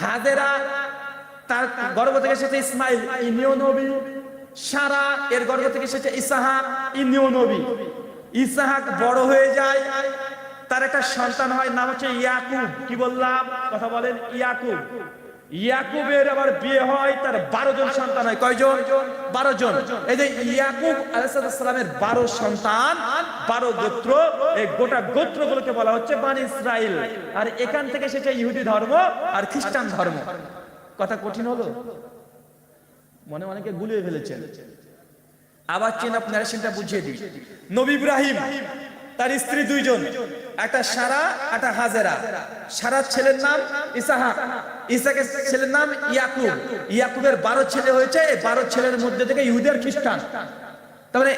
[SPEAKER 1] হাজেরা তার গর্ভ থেকে এসেছে ইসমাইল, ইনিও নবী। সারা এর গর্ভ থেকে এসেছে ইসাহাক, ইনিও নবী। ইসাহাক বড় হয়ে যায়, তার একটা সন্তান হয়, নাম হচ্ছে ইয়াকুব। কি বললাম? কথা বলেন। ইয়াকুব। ইয়াকুবের আবার বিয়ে হয়, তার 12 জন সন্তান হয়। কয়জন? 12 জন। এই যে ইয়াকুব আলাইহিস সালামের 12 সন্তান, 12 গোত্র, এই গোটা গোত্রগুলোকে বলা হচ্ছে বনি ইসরাইল। আর এখান থেকে এসেছে ইহুদি ধর্ম আর খ্রিস্টান ধর্ম। কথা কঠিন হলো? মনে অনেকে গুলিয়ে ফেলেছেন। আবার চেন অফ ন্যারেশনটা বুঝিয়ে দিই। নবী ইব্রাহিম, তার স্ত্রী দুইজন, একটা সারা, একটা হাজেরা। সারার ছেলের নাম ইসাহাক, ইসাকের ছেলের নাম ইয়াকুব। ইয়াকুবের 12 ছেলে হয়েছে, এই 12 ছেলের মধ্যে থেকে ইহুদি আর খ্রিস্টান। তারপরে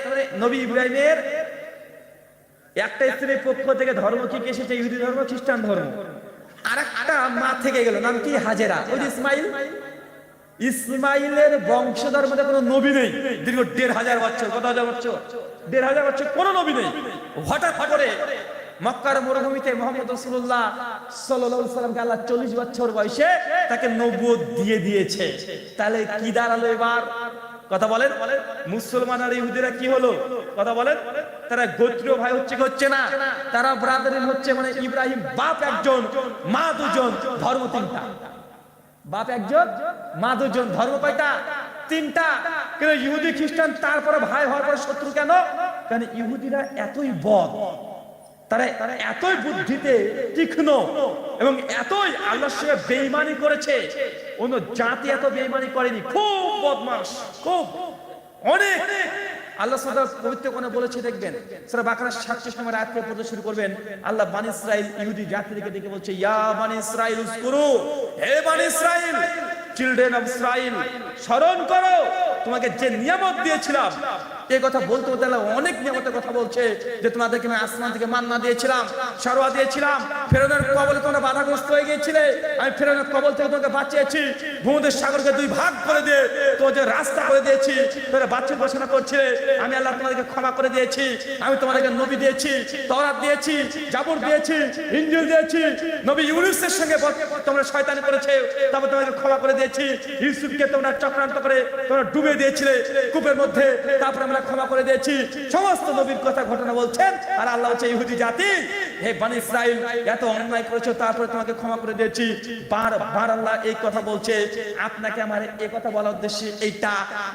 [SPEAKER 1] নবী ইব্রাহিমের একটা স্ত্রীর পক্ষ থেকে ধর্ম কি এসেছে? ইহুদি ধর্ম, খ্রিস্টান ধর্ম। আর একটা মা থেকে গেল, নাম কি? হাজেরা। ওই ইসমাইল। ইসমাইলের বংশধর মধ্যে কোনো নবী নেই দীর্ঘ 1500 বছর। কত হাজার বছর? 1500 বছর কোনো নবী নেই। হঠাৎ করে মক্কার মরুভূমিতে মুহাম্মদ রাসূলুল্লাহ সাল্লাল্লাহু আলাইহি সাল্লামকে আল্লাহ 40 বছর বয়সে তাকে নবুয়ত দিয়ে দিয়েছে। তাহলে কি দাঁড়ালো এবার? কথা বলেন। মুসলমান আর ইহুদিরা কি হলো? কথা বলেন। তারা গোত্রীয় ভাই হচ্ছে না, তারা ব্রাদারিন হচ্ছে। মানে ইব্রাহিম বাপ একজন, মা দুজন, ধর্ম তিনটা। বাপ একজন, মা দুজন, ধর্ম কয়টা? তিনটা। কেন ইহুদি খ্রিস্টান তারপরে ভাই হওয়ার পরে শত্রু কেন? কারণ ইহুদিরা এতই বদ, তারা এতই বুদ্ধিতে তীক্ষ্ণ এবং এতই আল্লাহর সঙ্গে বেঈমানি করেছে, অন্য জাতি এত বেঈমানি করেনি। খুব বদমাশ, খুব অনেক। আল্লাহ সুবহানাহু ওয়া তাআলা পবিত্র কোরআনে বলেছে, দেখবেন সূরা বাকারা 37 নম্বর আয়াত থেকে পড়তে শুরু করবেন। আল্লাহ বনি ইসরাইল ইহুদি জাতিকে ডেকে বলছে, ইয়া বনি ইসরাইল উযকুরু, হে বনি ইসরাইল, চিলড্রেন অফ ইসরাইল, স্মরণ করো তোমাকে যে নিয়ামত দিয়েছিলাম। এই কথা বলতে বলতে আল্লাহ অনেক নিয়ামতের কথা বলছে, যে তোমাদেরকে আমি আসমান থেকে মান্না দিয়েছিলাম, সরোয়া দিয়েছিলাম, ফেরাউনের কবলে তোমরা বাধাগ্রস্ত হয়ে গিয়েছিলে, আমি ফেরাউনের কবল থেকে তোমাকে বাঁচিয়েছি, ভূমধ্যসাগর সাগরকে 2 ভাগ করে দিয়ে তোমাদের রাস্তা করে দিয়েছি, তোমরা বাচ্চা ঘোষণা করছিলে, আমি আল্লাহ তোমাদেরকে ক্ষমা করে দিয়েছি, আমি তোমাদেরকে নবী দিয়েছি, তওরাত দিয়েছি, জাবুর দিয়েছি, ইনজিল দিয়েছি, নবী ইউনূসের সঙ্গে তোমরা শয়তানি করেছে, তারপর তোমাদেরকে ক্ষমা করে দিয়েছি, ইউসুফকে তোমরা চক্রান্ত করে তোমরা ডুবে দিয়েছিলে কূপের মধ্যে, তারপর আমরা ক্ষমা করে দিয়েছি। সমস্ত নবীর কথা ঘটনা বলছেন। আর আল্লাহ হচ্ছে ইহুদি জাতি, হে বনি ইসরাইল, এত অন্যায় করেছো, তারপরে তোমাকে ক্ষমা করে দিয়েছি। বারবার আল্লাহ এই কথা বলছে। আপনাকে আমার এই কথা বলার উদ্দেশ্যে এইটা,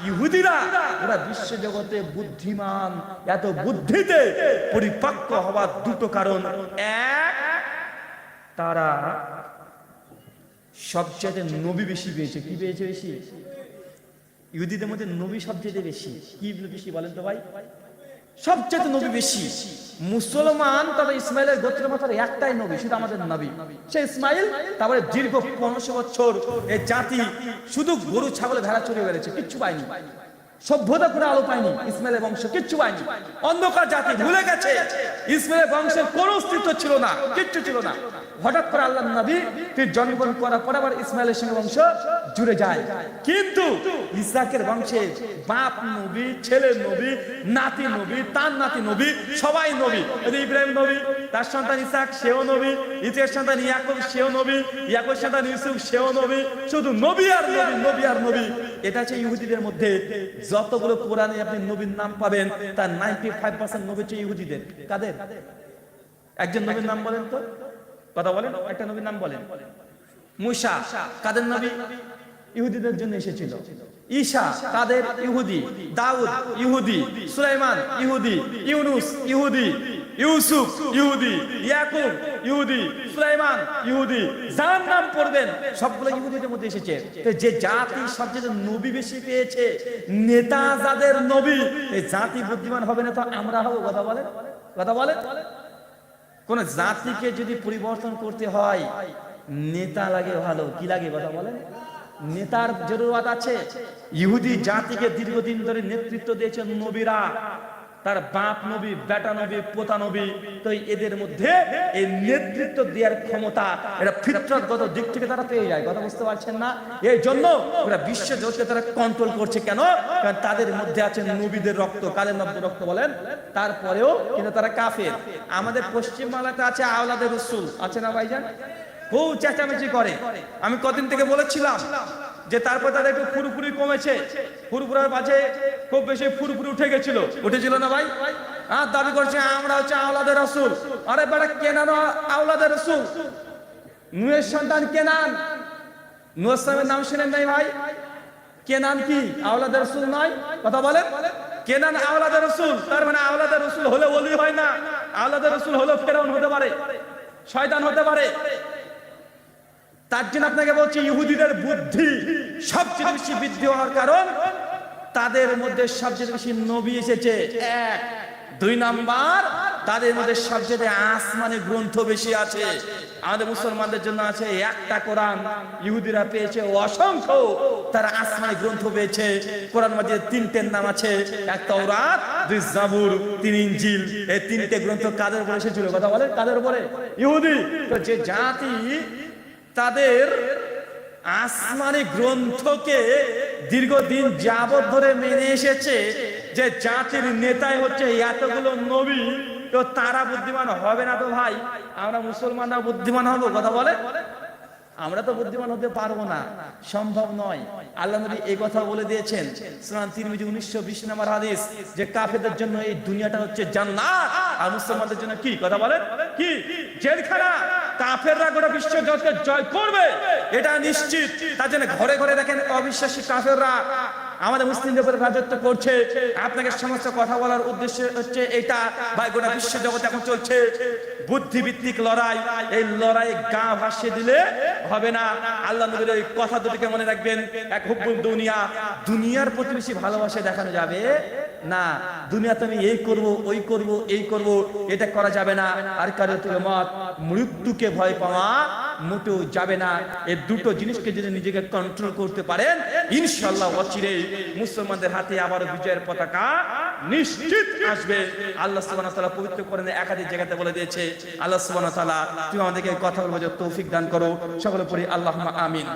[SPEAKER 1] ইহুদিরা ওরা বিশ্ব জগতে বুদ্ধিমান, এত বুদ্ধিতে পরিপক্ক হওয়ার দুটো কারণ। এক, তারা সবচেয়ে নবী বেশি পেয়েছে। কি পেয়েছে বেশি? ইহুদিদের মধ্যে নবী সবচেয়ে বেশি। কি বেশি বলেন তো ভাই? সবচেয়ে নবী বেশি। মুসলমান তবে ইসমাইলের গোত্রের মাত্র একটাই নবী, শুধু আমাদের নবী, সে ইসমাইল। তারপরে দীর্ঘ 1500 বছর এই জাতি শুধু গরু ছাগল ভেড়া চড়িয়ে বেড়েছে, কিচ্ছু পায়নি। সভ্যতা করে আলো পায়নি, ইসমাইলের বংশ কিচ্ছু পায়নি। অন্ধকার জাতি, ভুলে গেছে ইসমাইলের বংশের কোনো অস্তিত্ব ছিল না, কিচ্ছু ছিল না। হঠাৎ করে আল্লাহর নবী তিনি জন্মগ্রহণ করার পর আবার ইসমাইলের সঙ্গে বংশ জুড়ে যায়। কিন্তু ইসহাকের বংশে বাপ নবী, ছেলে নবী, নাতি নবী, তার নাতি নবী, সবাই নবী। ইব্রাহিম নবী, তার সন্তান ইসহাক, সেও নবী, ইসহাকের সন্তান ইয়াকুব, সেও নবী, ইয়াকুবের সন্তান ইউসুফ, সেও নবী। শুধু নবী আর নবী, নবী আর নবী। এটা হচ্ছে ইহুদিদের মধ্যে যতগুলো কোরআনে আপনি নবীর নাম পাবেন, তার 95% নবী হচ্ছে ইহুদিদের। কাদের? একজন নবীর নাম বলেন তো, কথা বলেন, একটা নবীর নাম বলেন। মূসা কাদের নবী? ইহুদিদের জন্য এসেছিল। ঈসা তাদের ইহুদি, দাউদ ইহুদি, সুলাইমান ইহুদি, ইউনুস ইহুদি, ইউসুফ ইহুদি, ইয়াকুব ইহুদি, সুলাইমান ইহুদি, যার নাম পড়বেন সবগুলো ইহুদিদের মধ্যে এসেছে। তো যে জাতি সবচেয়ে নবী বেশি পেয়েছে, নেতা যাদের নবী, এই জাতি বুদ্ধিমান হবে না তো আমরা হবো? কথা বলেন, কথা বলেন। কোন জাতিকে যদি পরিবর্তন করতে হয় নেতা লাগে ভালো, কি লাগে? কথা বলেন। নেতার জরুরত আছে। ইহুদি জাতিকে দীর্ঘদিন ধরে নেতৃত্ব দিয়েছেন নবীরা, তার বাপ নবী, বেটা নবী, পোতা নবী। তো এদের মধ্যে এই নেতৃত্ব দেওয়ার ক্ষমতা এটা ফিতরতগত দিক থেকে তারা পেয়ে যায়। কথা বুঝতে পারছেন না? এই জন্য ওরা বিশ্ব জগৎকে তারা কন্ট্রোল করছে। কেন? কারণ তাদের মধ্যে আছে নবীদের রক্ত। কাদের নবীদের রক্ত বলেন? তারপরেও কিন্তু তারা কাফের। আমাদের পশ্চিমবাংলাতে আছে আওলাদের রাসূল, আছে না ভাইজান? খুব চেঁচামেচি করে। আমি কদিন থেকে বলেছিলাম যে তারপর তাদের একটু ফুরফুরি কমেছে, ফুরফুরার মাঝে খুব বেশি ফুরফুরি উঠে গেছিল, উঠেছিল না ভাই? আর দাবি করছে আমরা হচ্ছে আওলাদের রাসূল। আরে বেটা, কেনান আওলাদের রাসূল, নূহের সন্তান কেনান। নূহ সাহেবের নাম শুনেন নাই ভাই? কেনান কি আওলাদের রাসূল নয়? কথা বলেন। কেনান আওলাদের রাসূল, তার মানে আওলাদের রাসূল হলে ওলি হয় না। আওলাদের রাসূল হলো ফেরাউন হতে পারে, শয়তান হতে পারে। তার জন্য আপনাকে বলছি ইহুদিদের বুদ্ধি সবচেয়ে বেশি বৃদ্ধি হওয়ার কারণ তাদের মধ্যে সবচেয়ে বেশি নবী এসেছে, এক। দুই নাম্বার, তাদের মধ্যে সবচেয়ে আসমানি গ্রন্থ বেশি আছে। আমাদের মুসলমানদের জন্য আছে একটা কোরআন, ইহুদিরা পেয়েছে অসংখ্য। তারা আসমানি গ্রন্থ পেয়েছে। কোরআন মাঝে তিনটের নাম আছে, এক তাওরাত, দুই জাবুর, তিন ইনজিল। এই তিনটে গ্রন্থ কাদের উপরে এসেছিল? কথা বলে কাদের উপরে? ইহুদি। তো যে জাতি তাদের আসমানি গ্রন্থকে দীর্ঘদিন যাবত ধরে মেনে এসেছে, যে জাতির নেতাই হচ্ছে এতগুলো নবী, তো তারা বুদ্ধিমান হবে না তো ভাই আমরা মুসলমানরা বুদ্ধিমান হব? কথা বলে। আমরা তো বুদ্ধিমান হতে পারবো না, সম্ভব নয়। আল্লাহ নবী এই কথা বলে দিয়েছেন, সুনান তিরমিজি 1920 নম্বর হাদিস, যে কাফেরদের জন্য এই দুনিয়াটা হচ্ছে জান্নাত, আর মুসলমানদের জন্য কি? কথা বলেন, কি? জেলখানা। কাফেররা গোটা বিশ্ব জগৎকে জয় করবে এটা নিশ্চিত। তার জন্য ঘরে ঘরে দেখেন অবিশ্বাসী কাফেররা আমাদের মুসলিমদের উপরে রাজত্ব করছে। আপনাকে সমস্ত কথা বলার উদ্দেশ্য হচ্ছে এটা, ভাই গোটা বিশ্ব জগৎ এখন চলছে বুদ্ধিভিত্তিক লড়াই। এই লড়াইয়ে গা ভাসিয়ে দিলে হবে না। আল্লাহ নবীর এই কথা দুটিকে মনে রাখবেন। এক হুব্বুদ দুনিয়া, দুনিয়ার প্রতি বেশি ভালোবাসা দেখানো যাবে না। দুনিয়াতে আমি এই করব, ওই করব, এই করব, এটা করা যাবে না। আর কারিয়াতুল মত, মৃত্যুকে ভয় পাওয়া মোটেও যাবে না। এই দুটো জিনিসকে যদি নিজেকে কন্ট্রোল করতে পারেন, ইনশাআল্লাহ অচিরেই মুসলমানদের হাতে আবার বিজয়ের পতাকা নিশ্চিত আসবে। আল্লাহ সুবহানাহু ওয়া তাআলা পবিত্র কোরআনে একাধিক জায়গাতে বলে দিয়েছে। আল্লাহ সুবহানাহু ওয়া তাআলা তুমি আমাদেরকে কথা বলবার তৌফিক দান করো। সকলে পড়ি আল্লাহুম্মা আমিন।